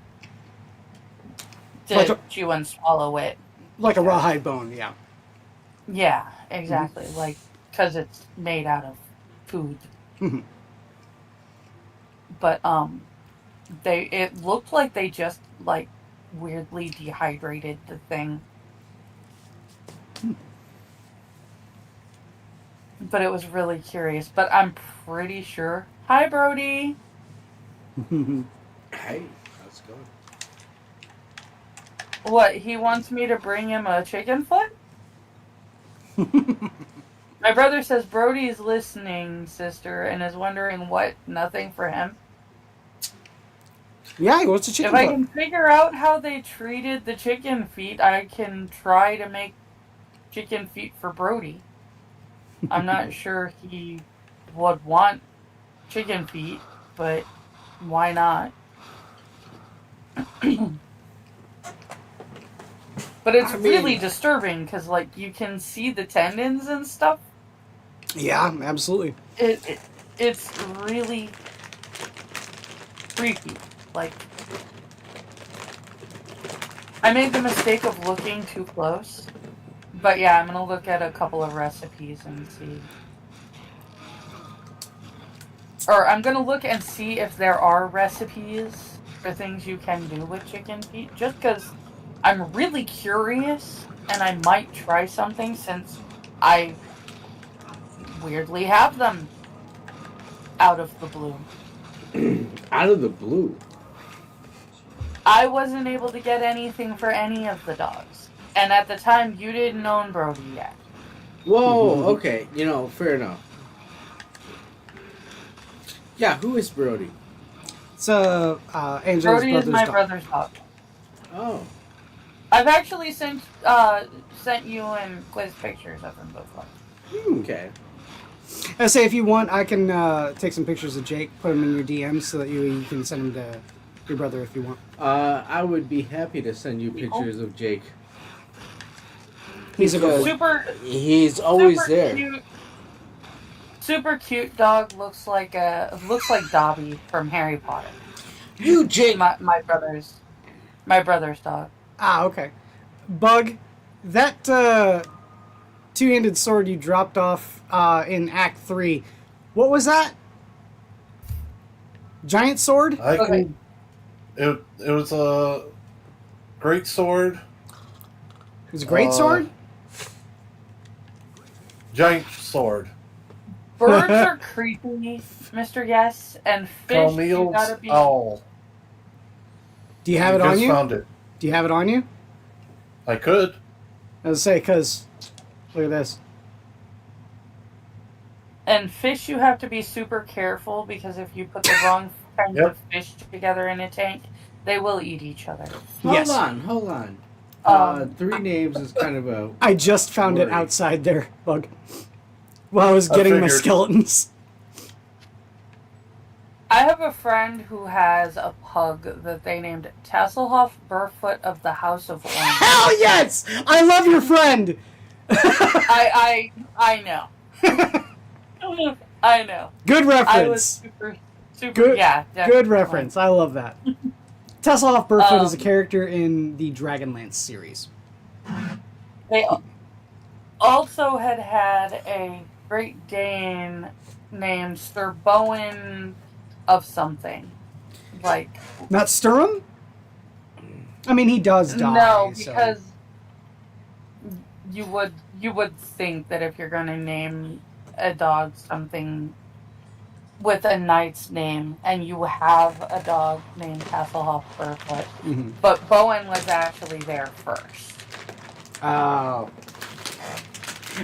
chew and swallow it. Like a rawhide bone, yeah. Yeah, exactly. Like, because it's made out of food. But, it looked like they just, like, weirdly dehydrated the thing. But it was really curious. But I'm pretty sure... Hi, Brody! Hey, how's it going? What, he wants me to bring him a chicken foot? My brother says Brody's listening, sister, and is wondering what, nothing for him. Yeah, what's a chicken If I foot? can figure out how they treated the chicken feet, I can try to make chicken feet for Brody. I'm not sure he would want chicken feet, but why not? But it's really disturbing because, like, you can see the tendons and stuff. Yeah, absolutely. It's really creepy. Like, I made the mistake of looking too close. But yeah, I'm gonna look at a couple of recipes and see. Or I'm gonna look and see if there are recipes for things you can do with chicken feet. Just because I'm really curious and I might try something since I weirdly have them out of the blue. Out of the blue? I wasn't able to get anything for any of the dogs. And at the time, you didn't own Brody yet. Whoa, okay. Fair enough. Yeah, who is Brody? It's Angela's Brody is my dog. brother's dog. Oh. I've actually sent you and Quiz pictures of him before. Okay. I say if you want, I can take some pictures of Jake, put them in your DMs so that you can send them to your brother if you want. I would be happy to send you pictures of Jake. He's a good super. He's always super there. Cute, super cute dog looks like Dobby from Harry Potter. You, Jake. My brother's dog. Ah, okay. Bug, that two-handed sword you dropped off in Act 3, what was that? Giant sword? Okay. It was a great sword. It was a great sword? Giant sword. Birds are creepy, Mr. Yes, and fish. You gotta be. Owl. Do you have it on you? Found it. Do you have it on you? I could. I was say, because look at this. And fish, you have to be super careful because if you put the wrong kinds of fish together in a tank, they will eat each other. Yes. Hold on. 3 names is kind of a... I just found it outside there, Bug. While I was getting my skeletons. I have a friend who has a pug that they named Tasselhoff Burfoot of the House of Orange. Hell yes! I love your friend! I know. I know. Good reference. I was super good, yeah, definitely. Good reference. I love that. Tasselhoff Burfoot is a character in the Dragonlance series. They also had a Great Dane named Sir Bowen of something. Like... Not Sturm? I mean, he does die. No, because you would think that if you're going to name a dog something with a knight's name, and you have a dog named Hasselhoff Burfoot, but Bowen was actually there first. Oh.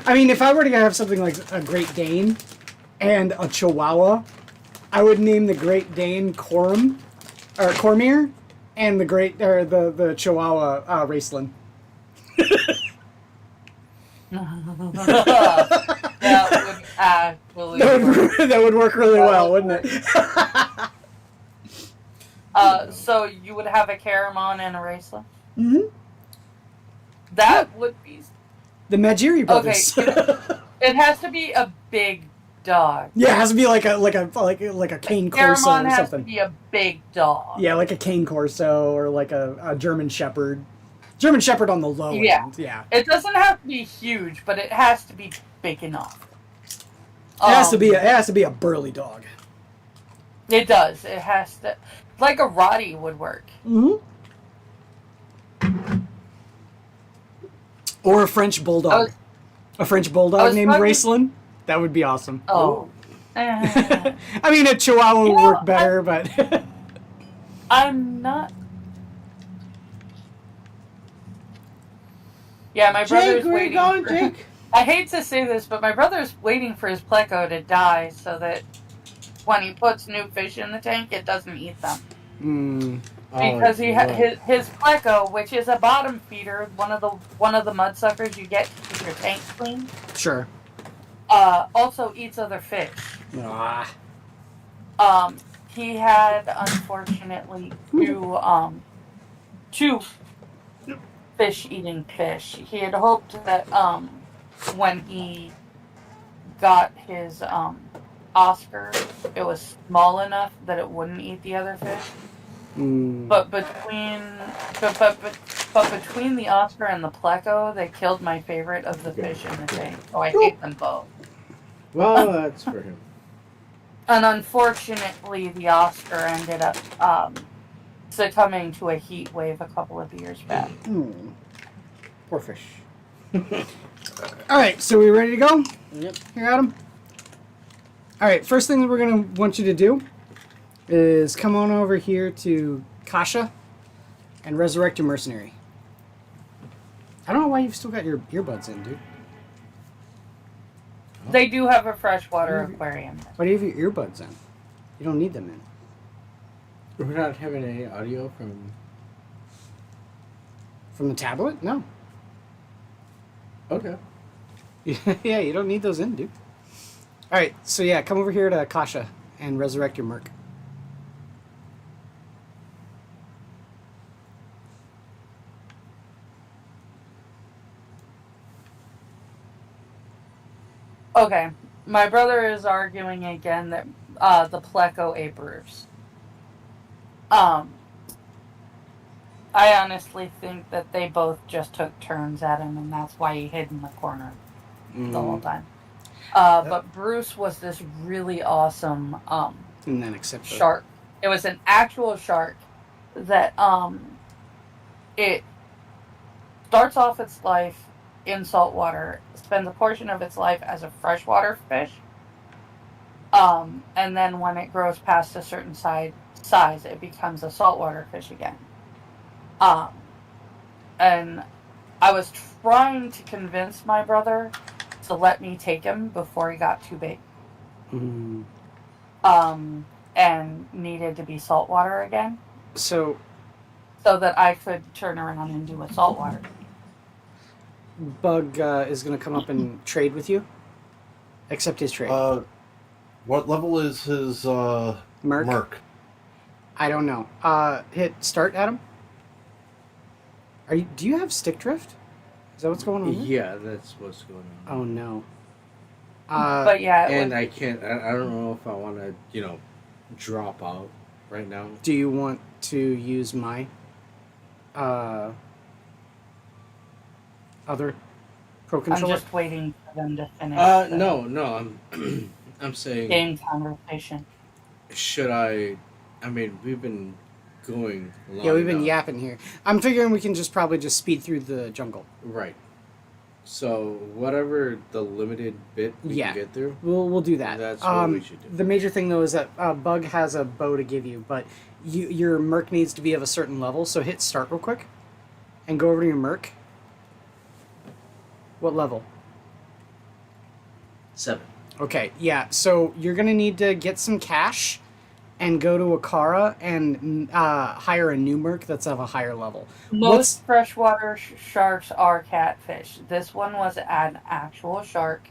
I mean, if I were to have something like a Great Dane and a Chihuahua, I would name the Great Dane Cormir, and the Chihuahua Raceland. That would actually that would work really well, wouldn't it? So you would have a Caramon and a Raceland? Mm-hmm. That would be... The Majiri brothers. Okay, it has to be a big dog. Yeah, it has to be like a cane Corso Caramon or has something. to be a big dog. Yeah, like a cane Corso or like a German Shepherd. German Shepherd on the low end. Yeah. It doesn't have to be huge, but it has to be big enough. It has to be a burly dog. It does. It has to, like a Roddy would work. Mm-hmm. Or a French Bulldog. A French Bulldog named Raceland. That would be awesome. Oh. I mean, a Chihuahua would work better, but... I'm not... Yeah, my brother's waiting Jake? I hate to say this, but my brother's waiting for his pleco to die so that when he puts new fish in the tank, it doesn't eat them. Because his pleco, which is a bottom feeder, one of the mud suckers you get to keep your tank clean. Sure. also eats other fish. Ah. He had unfortunately two fish-eating fish. He had hoped that when he got his Oscar, it was small enough that it wouldn't eat the other fish. But between between the Oscar and the Pleco, they killed my favorite of the fish in the tank. So I hate them both. Well, that's for him. And unfortunately, the Oscar ended up succumbing to a heat wave a couple of years back. Poor fish. Alright, so we ready to go? Yep. Here, Adam? Alright, first thing that we're going to want you to do is come on over here to Kasha and resurrect your mercenary. I don't know why you've still got your earbuds in, dude. They do have a freshwater aquarium. Why do you have your earbuds in? You don't need them in. We're not having any audio from From the tablet? No. Okay. Yeah, you don't need those in, dude. Alright, so yeah, come over here to Kasha and resurrect your merc. Okay, my brother is arguing again that the Pleco ate Bruce. I honestly think that they both just took turns at him, and that's why he hid in the corner the whole time. But Bruce was this really awesome And then accept shark. It was an actual shark that it starts off its life in salt water, spends a portion of its life as a freshwater fish, and then when it grows past a certain size, it becomes a saltwater fish again. And I was trying to convince my brother to let me take him before he got too big. And needed to be saltwater again. So that I could turn around and do a saltwater. Bug is going to come up and trade with you. Accept his trade. What level is his merc? I don't know. Hit start, Adam. Do you have stick drift? Is that what's going on? Yeah, that's what's going on. Oh no. But yeah, and I can't. I don't know if I want to, drop out right now. Do you want to use my other pro controller? I'm just waiting for them to finish. No. I'm saying game conversation. Should I? I mean, we've been going long Yeah, we've been enough. yapping here. I'm figuring we can probably just speed through the jungle. Right. So whatever the limited bit we can get through, we'll do that. That's what we should do. The major thing though is that Bug has a bow to give you, but your merc needs to be of a certain level. So hit start real quick, and go over to your merc. What level? 7. Okay, yeah. So you're gonna need to get some cash, and go to Akara and hire a new merc that's of a higher level. Most freshwater sharks are catfish. This one was an actual shark.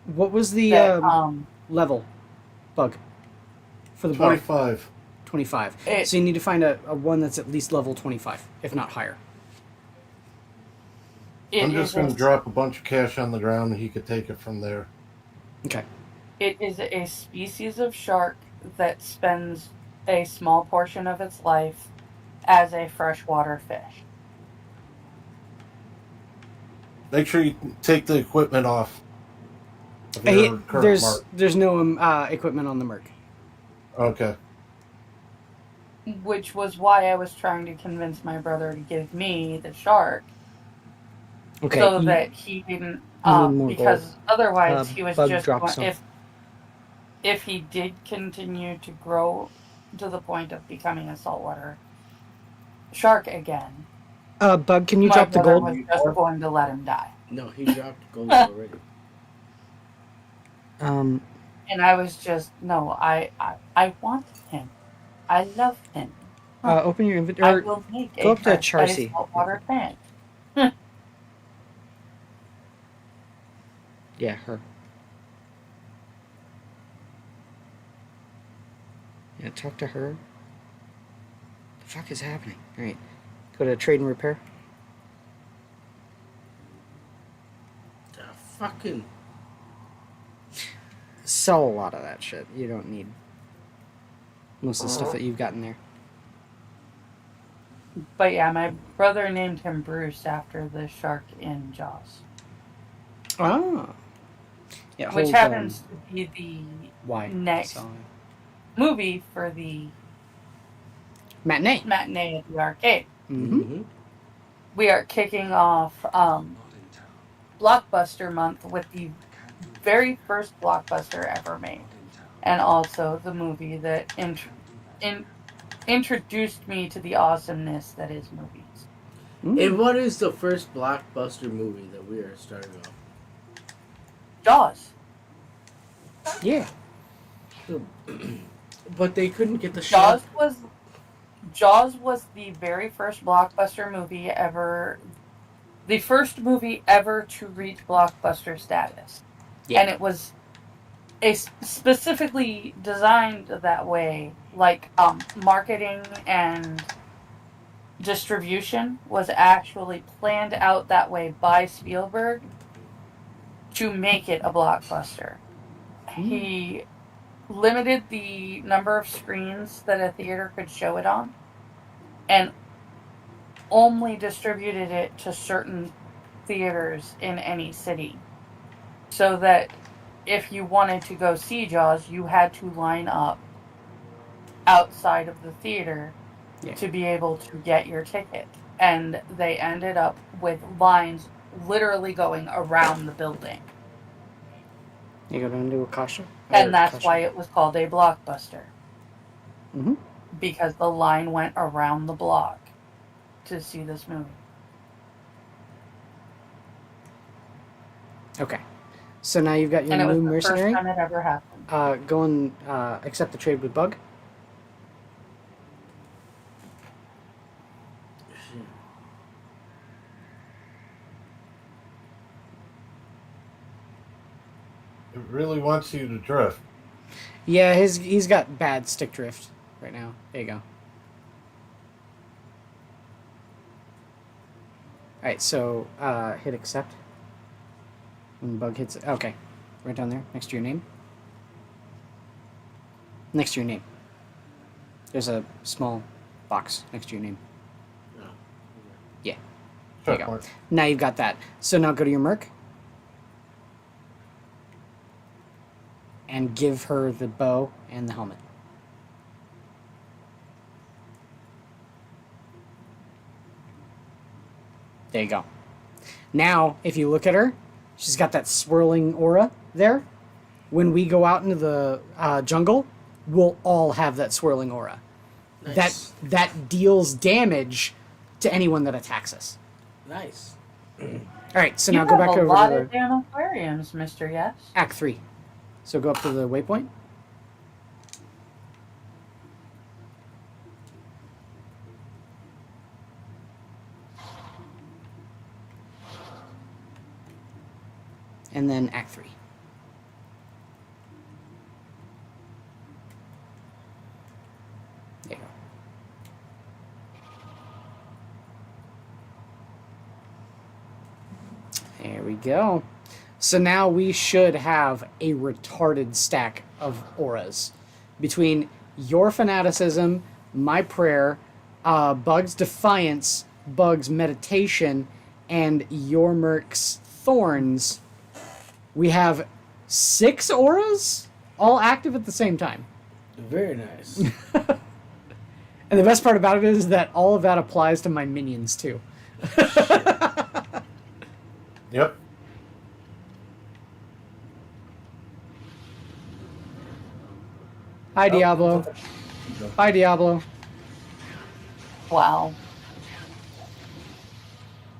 What was the level, Bug, for the 25. 25. So you need to find a one that's at least level 25, if not higher. I'm just going to drop a bunch of cash on the ground and he could take it from there. Okay. It is a species of shark that spends a small portion of its life as a freshwater fish. Make sure you take the equipment off. There's no equipment on the merc. Okay. Which was why I was trying to convince my brother to give me the shark. Okay. So that he didn't, because otherwise he was just going, if he did continue to grow to the point of becoming a saltwater shark again, Bug, can you drop the gold? My brother was just going to let him die. No, he dropped gold already. And I was just, no, I want him. I love him. Open your inventory. I will make go up to Charcy. Saltwater tank. Yeah, her. Yeah, talk to her. The fuck is happening? All right, go to trade and repair. The fucking. Sell a lot of that shit. You don't need most of the stuff that you've got in there. But yeah, my brother named him Bruce after the shark in Jaws. Oh. Yeah, which hold, happens to be the why? next So, movie for the matinee. matinee at the arcade. Mm-hmm. We are kicking off Blockbuster Month with the very first blockbuster ever made. And also the movie that introduced me to the awesomeness that is movies. And what is the first blockbuster movie that we are starting off? Jaws. Yeah. But they couldn't get the shot. Jaws was the very first blockbuster movie ever. The first movie ever to reach blockbuster status. Yeah. And it was specifically designed that way. Like, marketing and distribution was actually planned out that way by Spielberg to make it a blockbuster. He limited the number of screens that a theater could show it on and only distributed it to certain theaters in any city. So that if you wanted to go see Jaws, you had to line up outside of the theater to be able to get your ticket. And they ended up with lines literally going around the building. You go down to Akasha? And that's why it was called a blockbuster. Mm-hmm. Because the line went around the block to see this movie. Okay. So now you've got your And it was new the mercenary. first time it ever happened. Go and accept the trade with Bug. It really wants you to drift. Yeah, he's got bad stick drift right now. There you go. Alright, so hit accept. When Bug hits it. Okay. Right down there, next to your name. Next to your name. There's a small box next to your name. No. Yeah. There you go. Now you've got that. So now go to your merc. And give her the bow and the helmet. There you go. Now, if you look at her, she's got that swirling aura there. When we go out into the jungle, we'll all have that swirling aura. Nice. That deals damage to anyone that attacks us. Nice. All right, so now go back over to a lot of damn aquariums, Mr. Yes. Act 3. So go up to the waypoint. And then Act 3. There you go. There we go. So now we should have a retarded stack of auras. Between your fanaticism, my prayer, Bug's defiance, Bug's meditation, and your merc's thorns, we have 6 auras all active at the same time. Very nice. And the best part about it is that all of that applies to my minions too. Yep. Hi, Diablo. Hi, Diablo. Wow.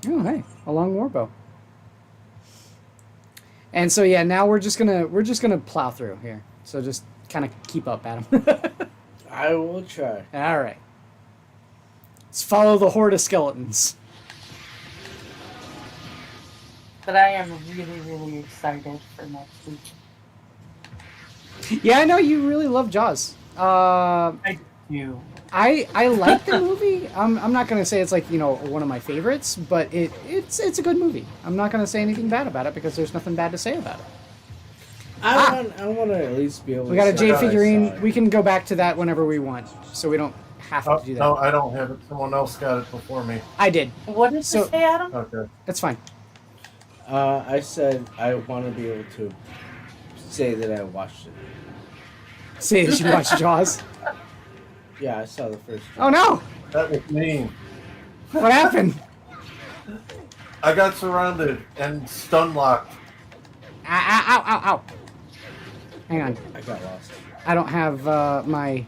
Oh, hey, a long warbow. And so yeah, now we're just gonna plow through here. So just kind of keep up, Adam. I will try. All right. Let's follow the horde of skeletons. But I am really, really excited for next week. Yeah, I know you really love Jaws. I do. I like the movie. I'm not gonna say it's like one of my favorites, but it's a good movie. I'm not gonna say anything bad about it because there's nothing bad to say about it. I want to at least be able. We got a to J say I saw figurine. it. We can go back to that whenever we want, so we don't have to do that. No, I don't have it. Someone else got it before me. I did. What did So- you say, Adam? Okay. That's fine. I said I want to be able to say that I watched it. Say that you watched Jaws. Yeah, I saw the first. Oh no! That was me. What happened? I got surrounded and stun locked. Ow! Ow! Ow! Ow! Hang on. I got lost. I don't have my.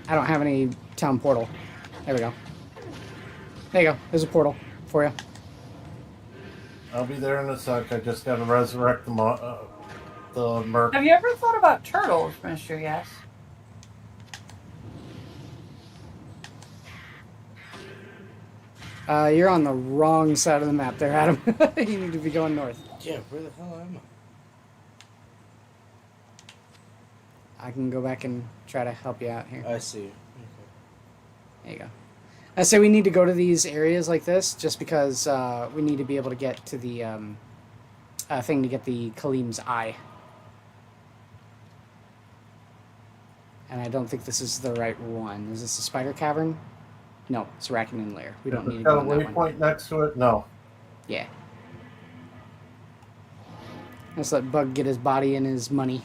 I don't have any town portal. There we go. There you go. There's a portal for you. I'll be there in a sec. I just got to resurrect the merc. Have you ever thought about turtles, Mr. Yes? You're on the wrong side of the map there, Adam. You need to be going north. Yeah, where the hell am I can go back and try to help you out here. I? I see. Okay. There you go. I say we need to go to these areas like this just because we need to be able to get to the thing to get the Kalim's eye. And I don't think this is the right one. Is this a spider cavern? No, it's a Raccoon Lair. We don't If need it's to go got a in that one. waypoint next to it? No. Yeah. Let's let Bug get his body and his money.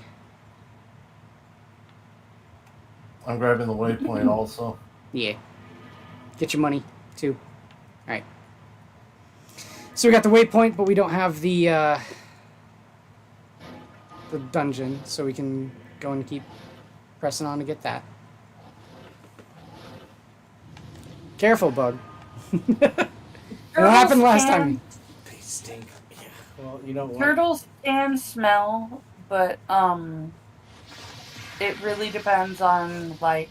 I'm grabbing the waypoint also. Yeah. Get your money, too. Alright. So we got the waypoint, but we don't have the dungeon, so we can go and keep pressing on to get that. Careful, Bug. What happened last time? They stink. Yeah. Well, you know what? Turtles can smell, but it really depends on like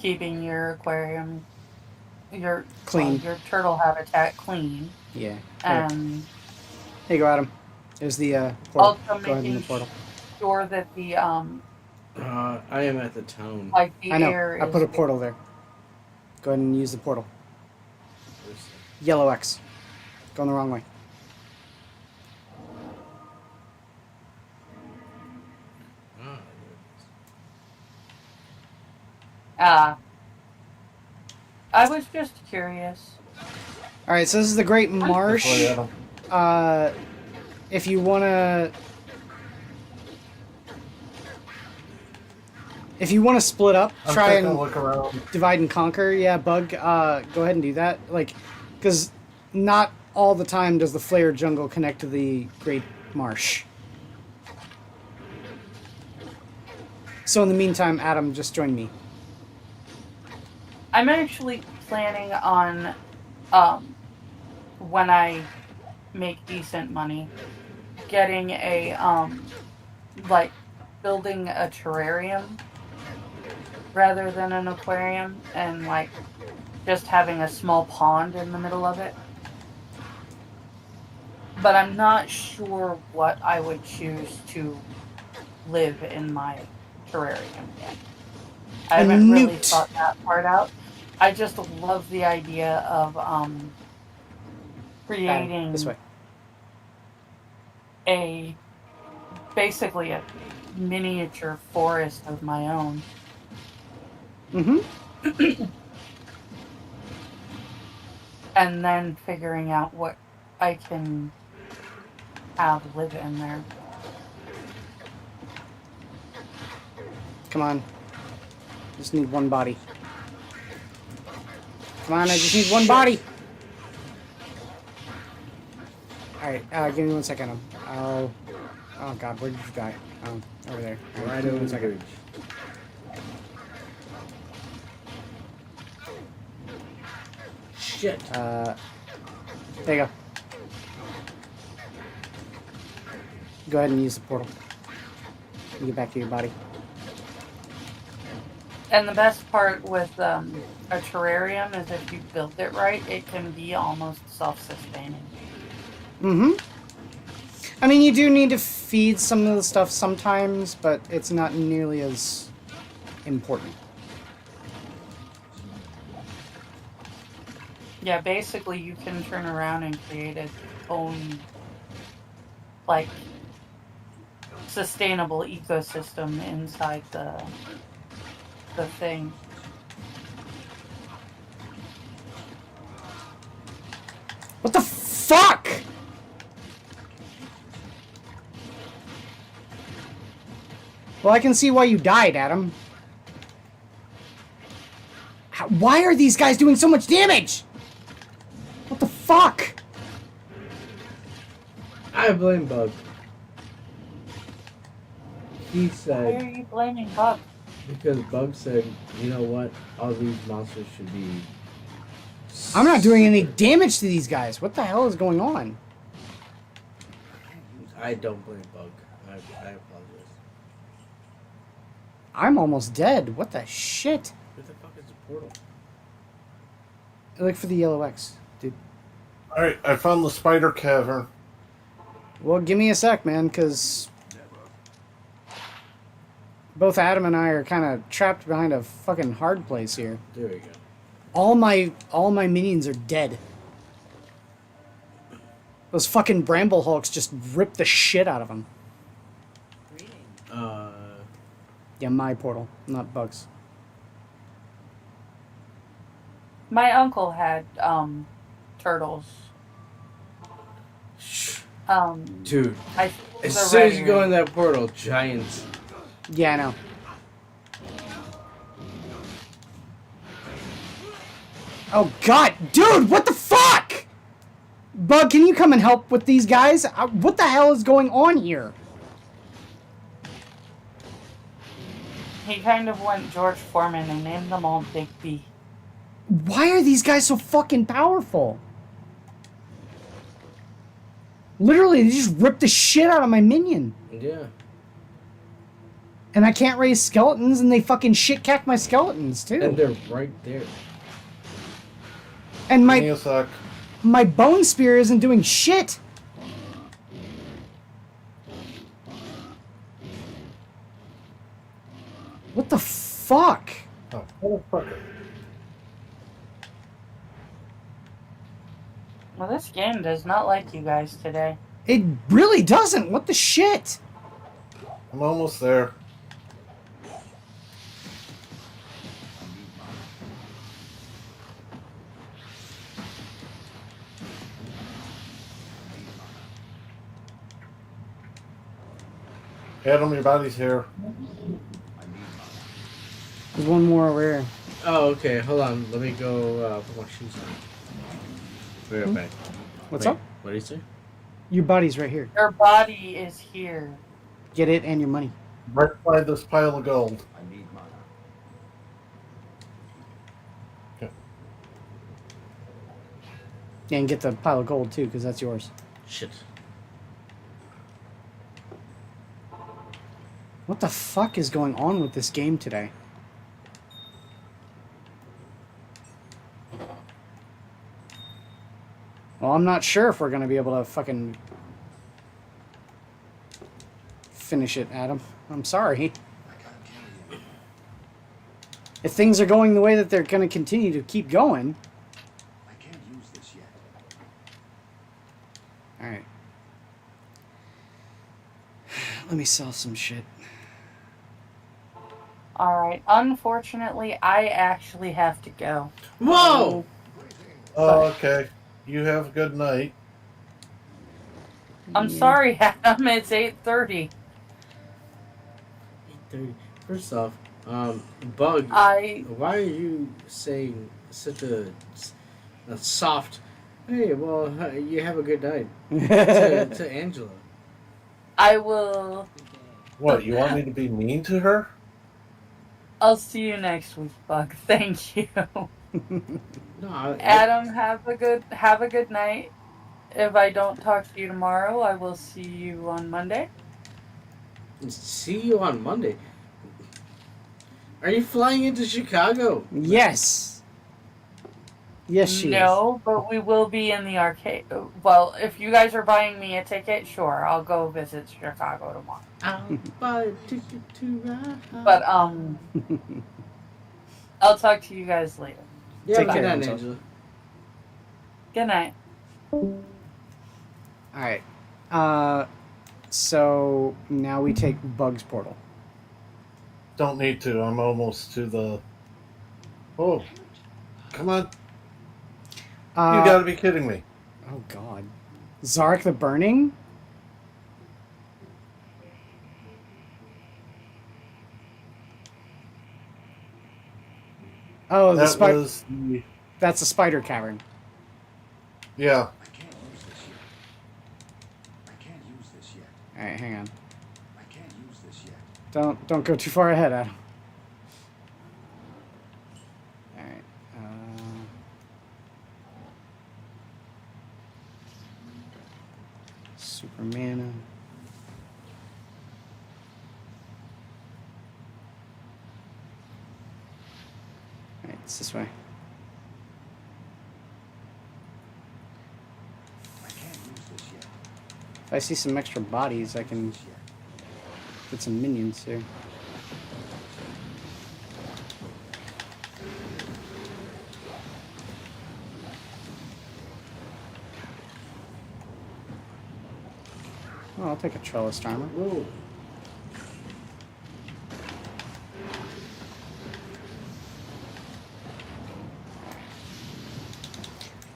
keeping your aquarium, your Clean. your turtle habitat clean, Yeah. and Here you go, Adam. There's the portal. also Go ahead in the making portal. sure that the I am at the town. like the I know. air I is put a portal there. Go ahead and use the portal. Yellow X. Going the wrong way. I was just curious. Alright, so this is the Great Marsh. Before you had 'em. If you wanna split up, I'm try taking a and look around. divide and conquer. Yeah, Bug, go ahead and do that. Like, because not all the time does the Flare Jungle connect to the Great Marsh. So in the meantime, Adam, just join me. I'm actually planning on, when I make decent money, getting a, like, building a terrarium rather than an aquarium, and, like, just having a small pond in the middle of it. But I'm not sure what I would choose to live in my terrarium yet. I haven't really newt. thought that part out. I just love the idea of Adam, creating this way. basically a miniature forest of my own. Mm-hmm. And then figuring out what I can have live in there. Come on. Just need one body. Come on, I just need one body. Alright, give me 1 second. Oh god, where did you die? Over there. All Right give me over 1 the second. bridge. Shit. There you go. Go ahead and use the portal. You get back to your body. And the best part with a terrarium is if you build it right, it can be almost self-sustaining. Mm-hmm. I mean, you do need to feeds some of the stuff sometimes, but it's not nearly as important. Yeah, basically you can turn around and create its own, like, sustainable ecosystem inside the thing. What the fuck? Well, I can see why you died, Adam. Why are these guys doing so much damage? What the fuck? I blame Bug. He Why said, are you blaming Bug? because Bug said, you know what, all these monsters should be... I'm not doing any damage to these guys. What the hell is going on? I don't blame Bug. I apologize. I'm almost dead. What the shit? Where the fuck is the portal? Look for the yellow X, dude. Alright, I found the spider cavern. Well, give me a sec, man, because both Adam and I are kind of trapped behind a fucking hard place here. There we go. All my minions are dead. Those fucking bramble hulks just ripped the shit out of them. Yeah, my portal, not Bugs. My uncle had turtles. Dude, I as soon as you go in that portal, giants. Yeah, I know. Oh god, dude, what the fuck? Bug, can you come and help with these guys? What the hell is going on here? He kind of went George Foreman and named them all Big B. Why are these guys so fucking powerful? Literally, they just ripped the shit out of my minion. Yeah. And I can't raise skeletons, and they fucking shit-cack my skeletons, too. And they're right there. And Give me a sec. my bone spear isn't doing shit. What the fuck? Oh, motherfucker. Well, this game does not like you guys today. It really doesn't. What the shit? I'm almost there. Adam, your body's here. There's one more over here. Oh, okay. Hold on. Let me go put my shoes on. Be right back. What's Wait, up? What did he say? Your body's right here. Your body is here. Get it and your money. Right by this pile of gold. Yeah, and get the pile of gold too, because that's yours. Shit. What the fuck is going on with this game today? Well, I'm not sure if we're going to be able to fucking finish it, Adam. I'm sorry. If things are going the way that they're going to continue to keep going... I can't use this yet. Alright. Let me sell some shit. Alright, unfortunately, I actually have to go. Whoa! Oh, okay. You have a good night. I'm sorry, Adam, it's 8:30. 8:30. First off, Bug, I... why are you saying such a soft, hey, well, you have a good night to Angela? I will... What, you want me to be mean to her? I'll see you next week, Bug. Thank you. No, Adam, have a good night. If I don't talk to you tomorrow, I will see you on Monday. See you on Monday. Are you flying into Chicago? Yes! Yes, she is. No, but we will be in the arcade. Well, if you guys are buying me a ticket, sure, I'll go visit Chicago tomorrow. I'll buy a ticket to ride. But I'll talk to you guys later. Yeah, Take good care, night, Angela. Angela. Good night. All right. So now we take Bug's portal. Don't need to. I'm almost to the. Oh, come on! You gotta be kidding me. Oh God, Zark the Burning. Oh, the That spider. was the. That's the spider cavern. Yeah. I can't use this yet. I can't use this yet. All right, hang on. I can't use this yet. Don't go too far ahead, Adam. All right. Super mana. All right, it's this way. I can't use this yet. If I see some extra bodies, I can This yet. get some minions here. Oh, I'll take a trellis armor. Whoa.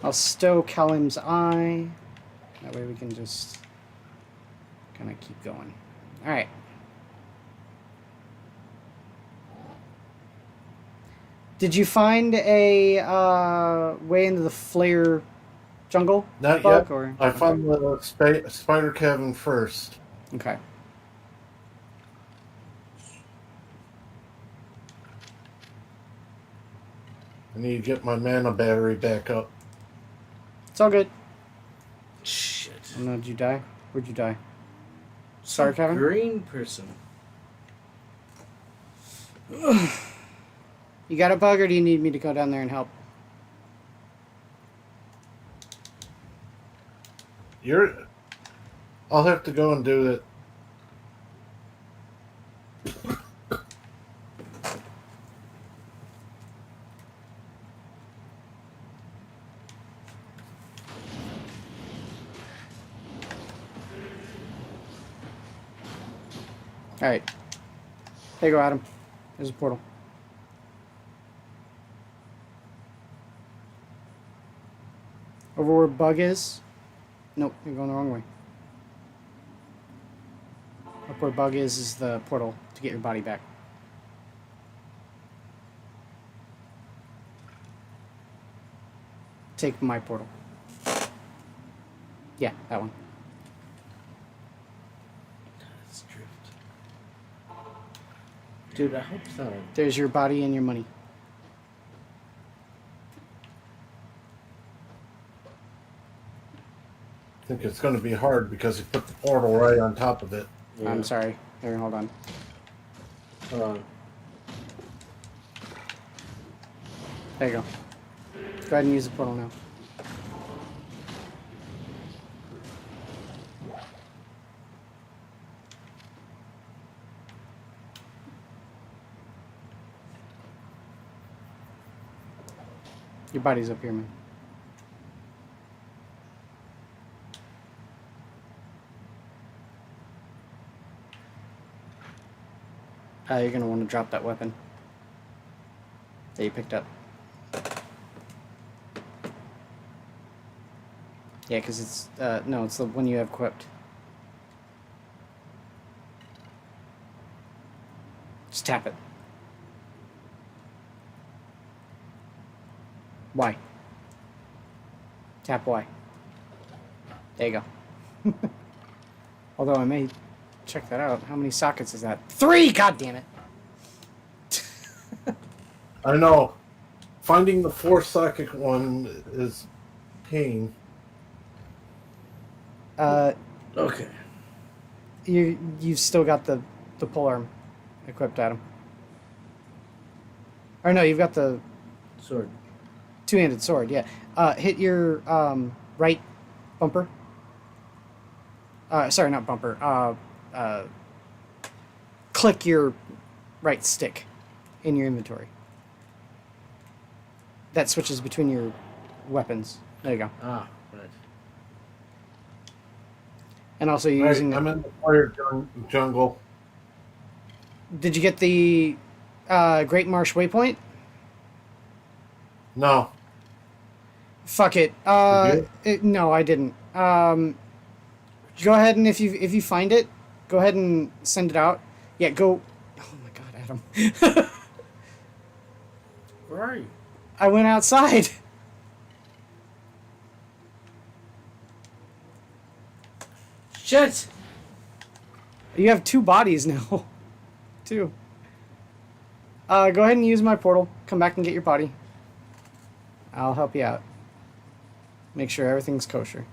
I'll stow Kalim's eye. That way we can just kind of keep going. All right. Did you find a way into the flare jungle? Not Bug, yet. or- I found the spider cabin first. Okay. I need to get my mana battery back up. It's all good. Shit. Oh, no, did you die? Where'd you die? Sorry, Kevin? Green person. You got a bug, or do you need me to go down there and help? I'll have to go and do it. Alright. There you go, Adam. There's a portal. Over where Bug is? Nope, you're going the wrong way. Up where Bug is the portal to get your body back. Take my portal. Yeah, that one. That's drift. Dude, I hope so. There's your body and your money. I think it's going to be hard because he put the portal right on top of it. Yeah. I'm sorry. Here, hold on. Hold on. There you go. Go ahead and use the portal now. Your body's up here, man. You're gonna want to drop that weapon that you picked up. Yeah, because it's, no, it's the one you have equipped. Just tap it. Y. Tap Y. There you go. Although I may check that out. How many sockets is that? 3! God damn it! I know. Finding the 4-socket one is pain. Okay. You've still got the polearm equipped, Adam. Or no, you've got the Sword. Two-handed sword, yeah. Hit your right bumper. Sorry, not bumper. Click your right stick in your inventory. That switches between your weapons. There you go. Ah, right. And also you're using... I'm in the fire jungle. Did you get the Great Marsh Waypoint? No. Fuck it. You No, I didn't. Go ahead and if you find it, go ahead and send it out. Yeah, go... Oh my god, Adam. Where are you? I went outside. Shit! You have 2 bodies now. 2. Go ahead and use my portal. Come back and get your body. I'll help you out. Make sure everything's kosher.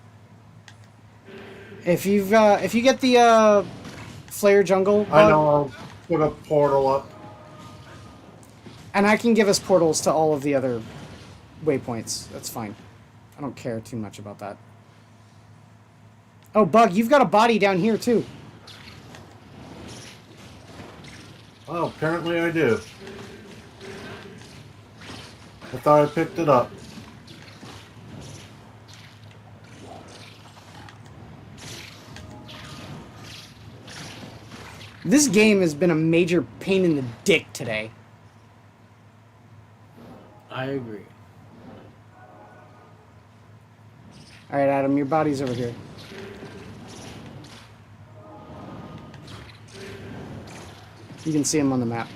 If you get the flare jungle bug, I know. I'll put a portal up. and I can give us portals to all of the other waypoints. That's fine. I don't care too much about that. Oh, Bug, you've got a body down here too. Oh, apparently I do. I thought I picked it up. This game has been a major pain in the dick today. I agree. Alright, Adam, your body's over here. You can see him on the map.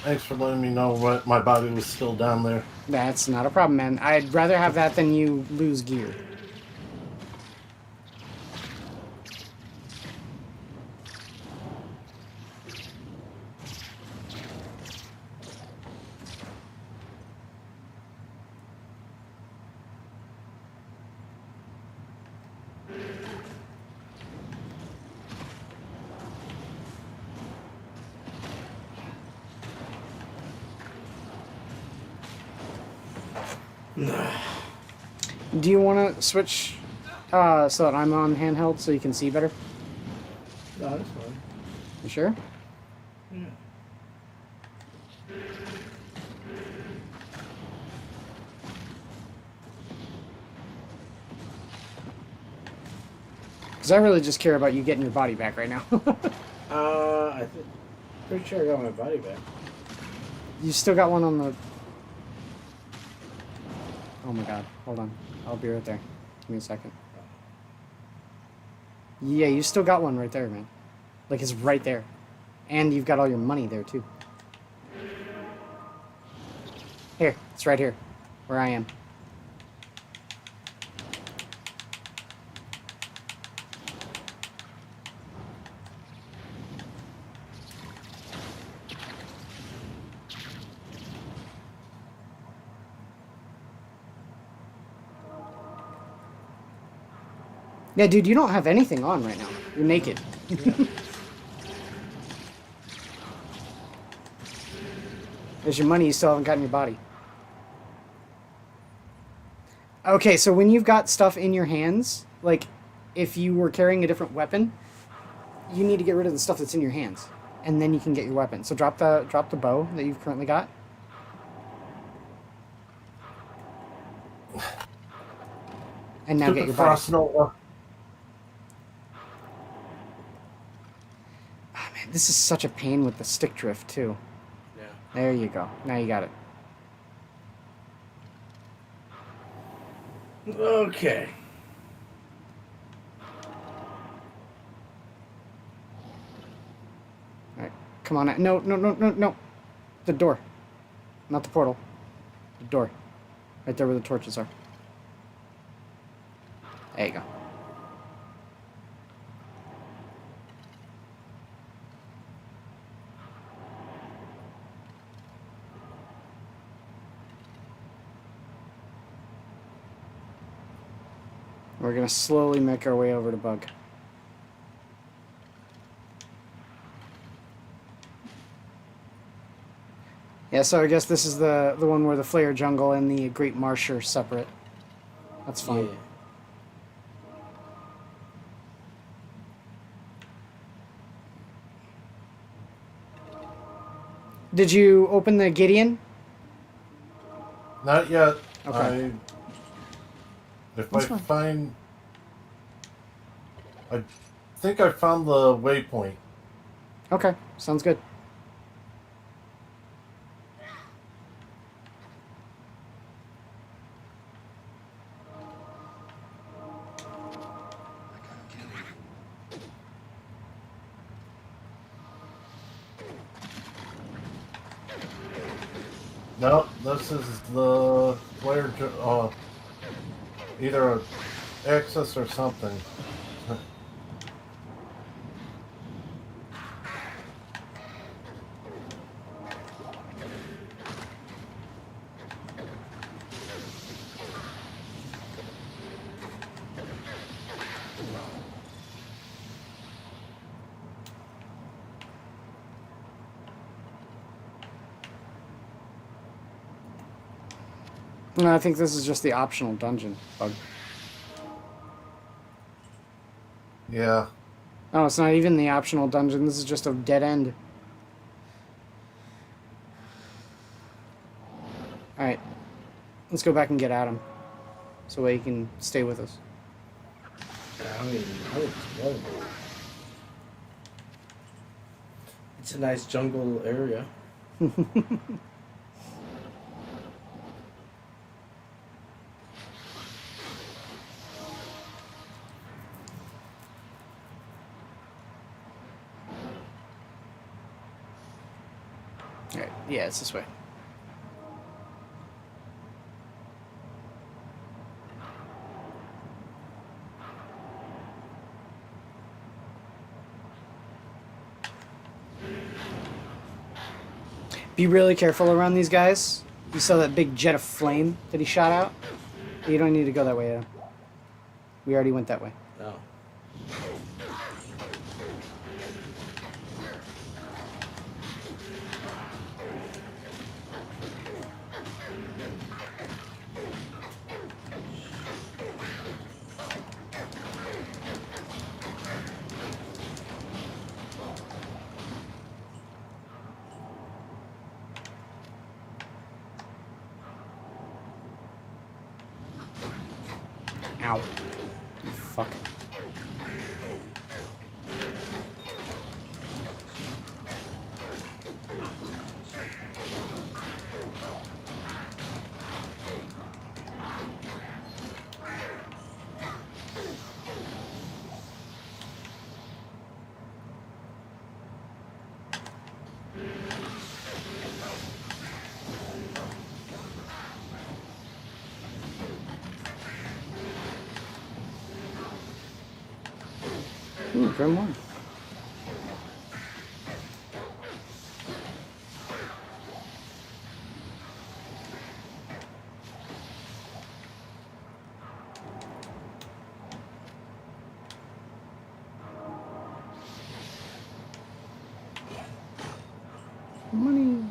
Thanks for letting me know what my body was still down there. That's not a problem, man. I'd rather have that than you lose gear. Do you want to switch so that I'm on handheld so you can see better? No, that's fine. You sure? Yeah. Because I really just care about you getting your body back right now. Pretty sure I got my body back. You still got one on the... Oh my god. Hold on. I'll be right there. Give me a second. Yeah, you still got one right there, man. Like, it's right there. And you've got all your money there, too. Here. It's right here. Where I am. Yeah, dude, you don't have anything on right now. You're naked. There's your money you still haven't gotten your body. Okay, so when you've got stuff in your hands, like if you were carrying a different weapon, you need to get rid of the stuff that's in your hands, and then you can get your weapon. So drop the bow that you've currently got. And now get your body. Oh, man, this is such a pain with the stick drift too. Yeah. There you go. Now you got it. Okay. All right, come on. No, no, no, no, no. The door. Not the portal. The door. Right there where the torches are. There you go. We're gonna slowly make our way over to Bug. Yeah, so I guess this is the one where the Flare Jungle and the Great Marsh are separate. That's fine. Yeah. Did you open the Gideon? Not yet. Okay. If That's I fine. find... I think I found the waypoint. Okay, sounds good. No, this is the either a access or something. No, I think this is just the optional dungeon bug. Yeah. Oh, it's not even the optional dungeon. This is just a dead end. Alright. Let's go back and get Adam. So he can stay with us. I mean, it's a nice jungle area. Alright, yeah, it's this way. Be really careful around these guys. You saw that big jet of flame that he shot out? You don't need to go that way, Adam. We already went that way. No. Ow. Fuck. Grim one. Money.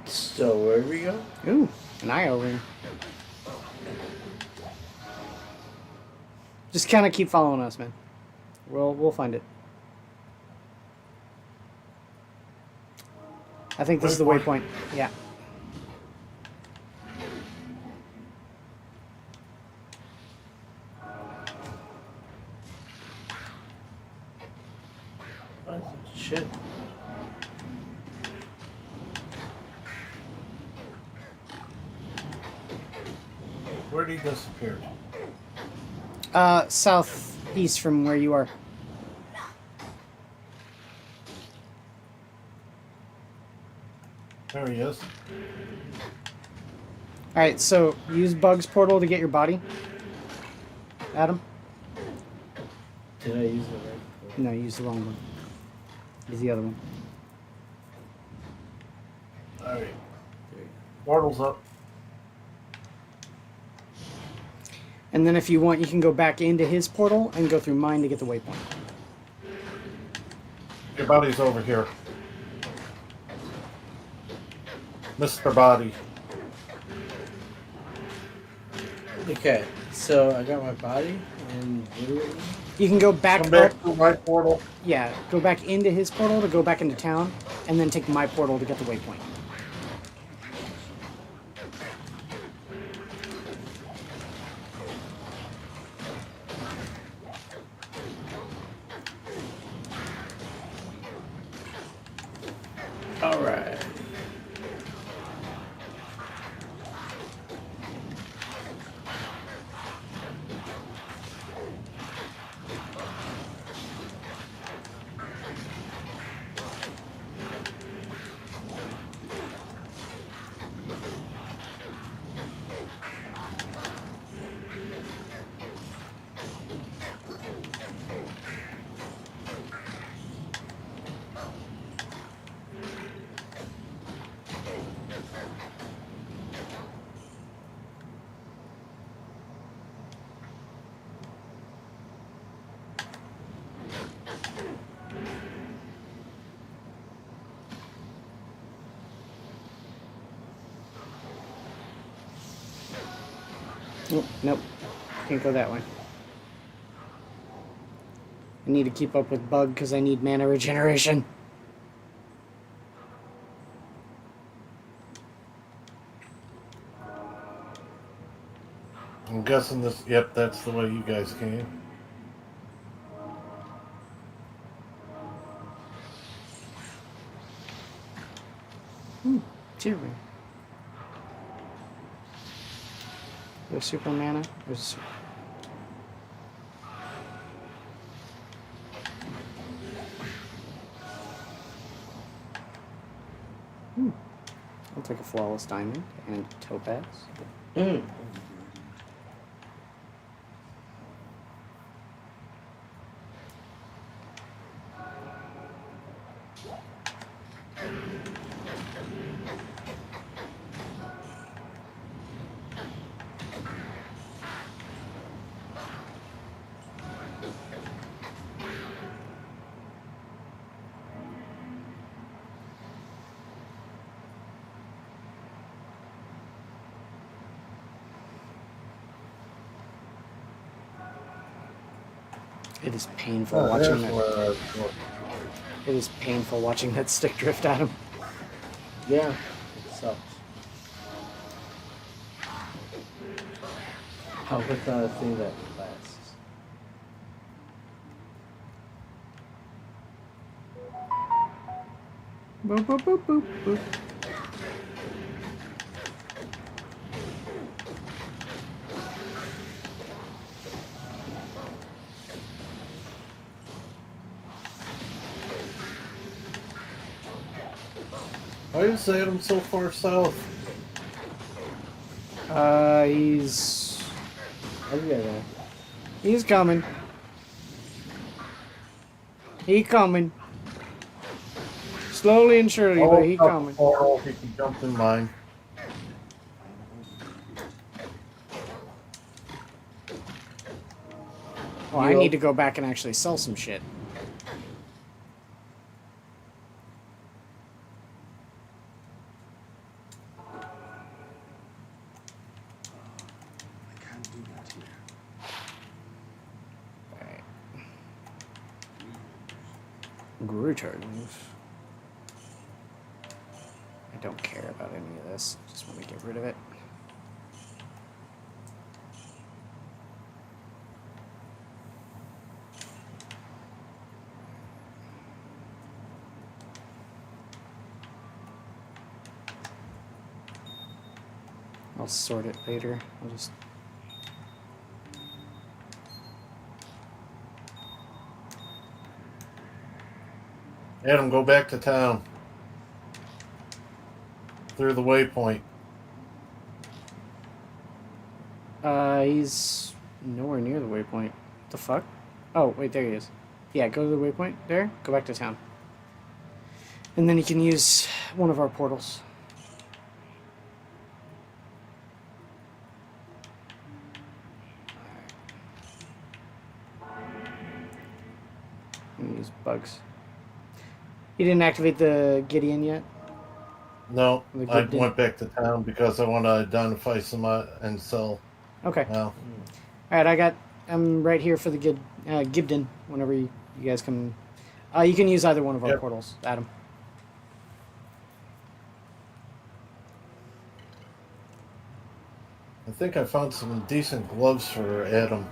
So where do we go? Ooh, an IO ring. Just kind of keep following us, man. We'll find it. I think this is the waypoint. Yeah. Oh, shit. Where'd he disappear? Southeast from where you are. There he is. Alright, so use Bug's portal to get your body. Adam? Did I use the right? No, you used the wrong one. Use the other one. Alright. Portal's up. And then if you want, you can go back into his portal and go through mine to get the waypoint. Your buddy's over here. Mr. Body. Okay, so I got my body and You can go back Come back up. to my portal. Yeah, go back into his portal to go back into town, and then take my portal to get the waypoint. all right. Oh, nope. Can't go that way. I need to keep up with Bug because I need mana regeneration. I'm guessing this. Yep, that's the way you guys came. Cheer. There's super mana. There's... I'll take a flawless diamond and topaz. Mm. It is painful Oh, watching there's that. where I was going. It is painful watching that stick drift at him. Yeah, it sucks. How it's not a thing that lasts. Boop, boop, boop, boop, boop. Why is Adam so far south? He's... I'll get that. He's coming. He coming. Slowly and surely, but he coming. Oh, he can jump in mine. Well, I need to go back and actually sell some shit. I can't do that here. Alright. Greetings. I don't care about any of this. I just want to get rid of it. I'll sort it later. I'll just... Adam, go back to town. Through the waypoint. He's nowhere near the waypoint. What the fuck? Oh, wait, there he is. Yeah, go to the waypoint. There. Go back to town. And then you can use one of our portals. Use bugs. You didn't activate the Gideon yet? No, The I Gideon? went back to town because I want to identify some and sell Okay. now. Alright, I'm right here for the Gibden whenever you guys come. You can use either one of our Yep. portals, Adam. I think I found some decent gloves for Adam.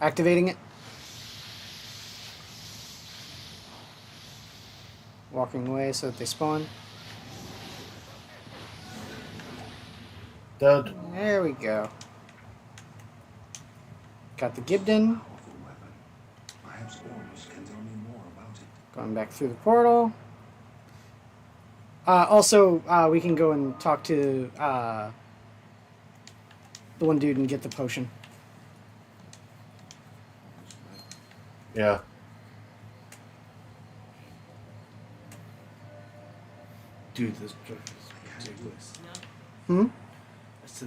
Activating it. Walking away so that they spawn. Dead. There we go. Got the Gibden. Powerful weapon. Perhaps Oris can tell me more about it. Going back through the portal. Also, we can go and talk to the one dude and get the potion. Yeah. Dude, this drift is ridiculous. Hmm? So,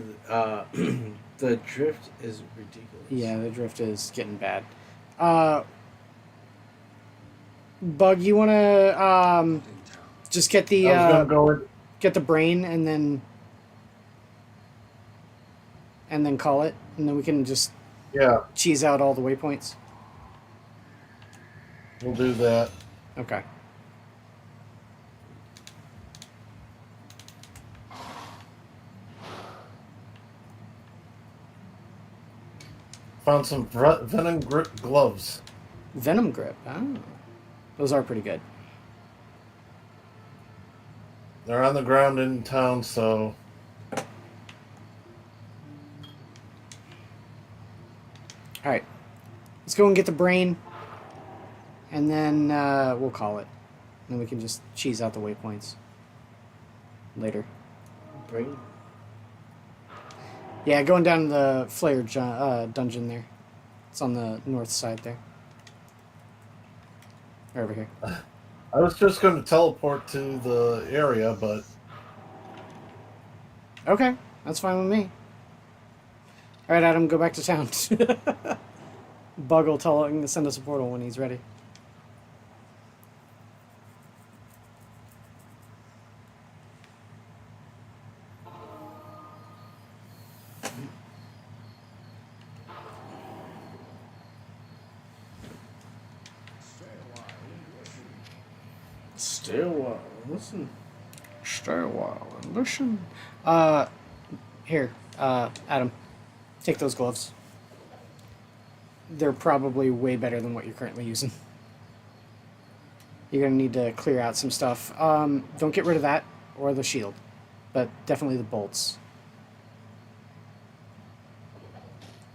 the drift is ridiculous. Yeah, the drift is getting bad. Bug, you wanna just get the I was gonna go in. get the brain and then call it, and then we can just Yeah, cheese out all the waypoints. we'll do that. Okay. Found some venom grip gloves. Venom grip. Oh, those are pretty good. They're on the ground in town, so All right, let's go and get the brain, and then we'll call it. Then we can just cheese out the waypoints later. Bring. Yeah, going down the flare dungeon there. It's on the north side there. Or over here. I was just going to teleport to the area, but Okay, that's fine with me. All right, Adam, go back to town. Bug will send us a portal when he's ready. Stay a while. Listen. Stay a while and listen. Here, Adam, take those gloves. They're probably way better than what you're currently using. You're gonna need to clear out some stuff. Don't get rid of that or the shield, but definitely the bolts.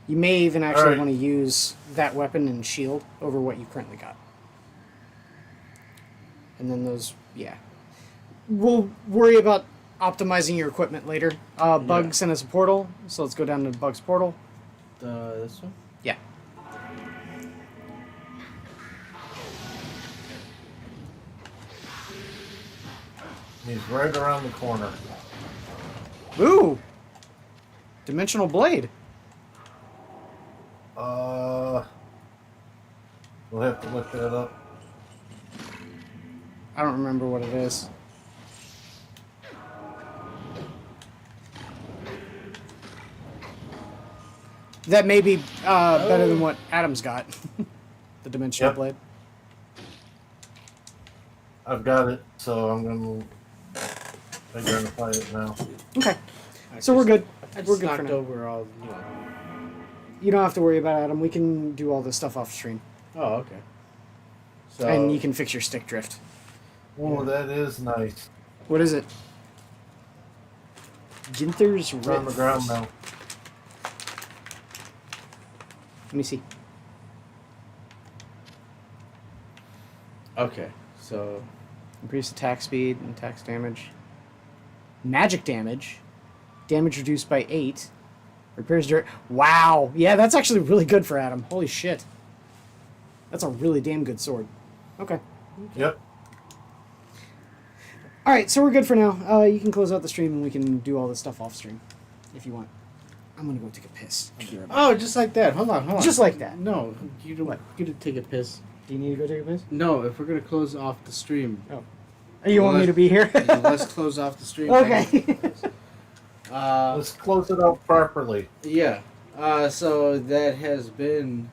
You may even actually Alright. want to use that weapon and shield over what you currently got. And then those, yeah. We'll worry about optimizing your equipment later. Bug Yeah. sent us a portal, so let's go down to Bug's portal. This one? Yeah. he's right around the corner. Ooh! Dimensional blade. We'll have to look that up. I don't remember what it is. That may be better than what Adam's got. The dimensional Yep. blade. I've got it, so I'm going to identify it now. Okay. So we're good. I We're just good for knocked now. over all, you know. You don't have to worry about Adam. We can do all this stuff off stream. Oh, okay. So, And you can fix your stick drift. Oh, that is nice. What is it? Ginther's It's on the Rift. ground now. Let me see. Okay, so Increase attack speed and attack damage. Magic damage. Damage reduced by 8. Repairs dirt. Wow. Yeah, that's actually really good for Adam. Holy shit. That's a really damn good sword. Okay. Yep. Alright, so we're good for now. You can close out the stream and we can do all this stuff off stream. If you want. I'm gonna go take a piss. I'll be right back. oh, just like that. Hold on. Just like that. No, you don't. What? You didn't take a piss. Do you need to go take a piss? No, if we're gonna close off the stream, You want me to be here? let's close off the stream. Okay. Let's close it out properly. Yeah. So that has been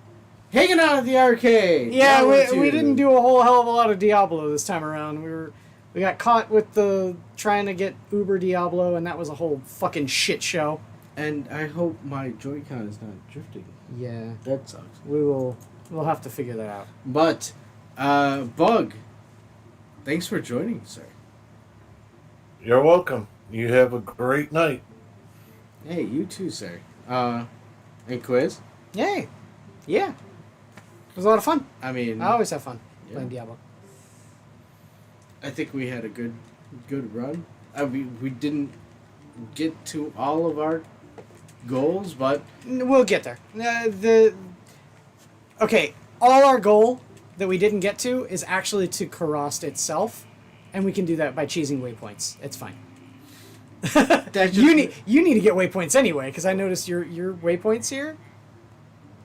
hanging out at the arcade. Yeah, Diablo we 2. didn't do a whole hell of a lot of Diablo this time around. We got caught with the trying to get Uber Diablo, and that was a whole fucking shit show. And I hope my Joy-Con is not drifting. Yeah, That sucks. we'll have to figure that out. But, Bug, thanks for joining, sir. You're welcome. You have a great night. Hey, you too, sir. And Quiz? Yay! Yeah, it was a lot of fun. I mean, I always have fun yeah. playing Diablo. I think we had a good run. We didn't get to all of our goals, but We'll get there. Okay, all our goal that we didn't get to is actually to Karast itself, and we can do that by cheesing waypoints. It's fine. You need to get waypoints anyway, because I noticed your waypoints here.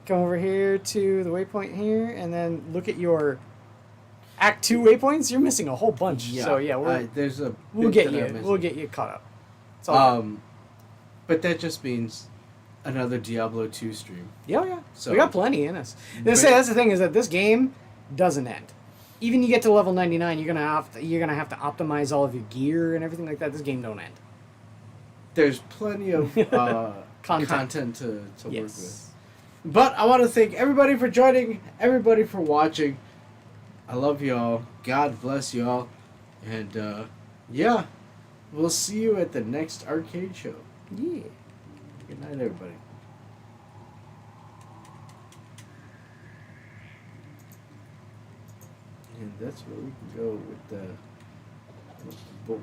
Come over here to the waypoint here, and then look at your Act 2 waypoints. You're missing a whole bunch. yeah. So yeah, there's a we'll bit get that I'm you. missing. We'll get you caught up. It's all good. But that just means another Diablo 2 stream. Yeah. So We got plenty in us. But- That's the thing, is that this game doesn't end. Even you get to level 99, you're gonna have to optimize all of your gear and everything like that. This game don't end. There's plenty of content to work with. Yes. But I want to thank everybody for joining, everybody for watching. I love y'all. God bless y'all. And yeah, we'll see you at the next arcade show. Yeah. Good night, everybody. And that's where we can go with the book.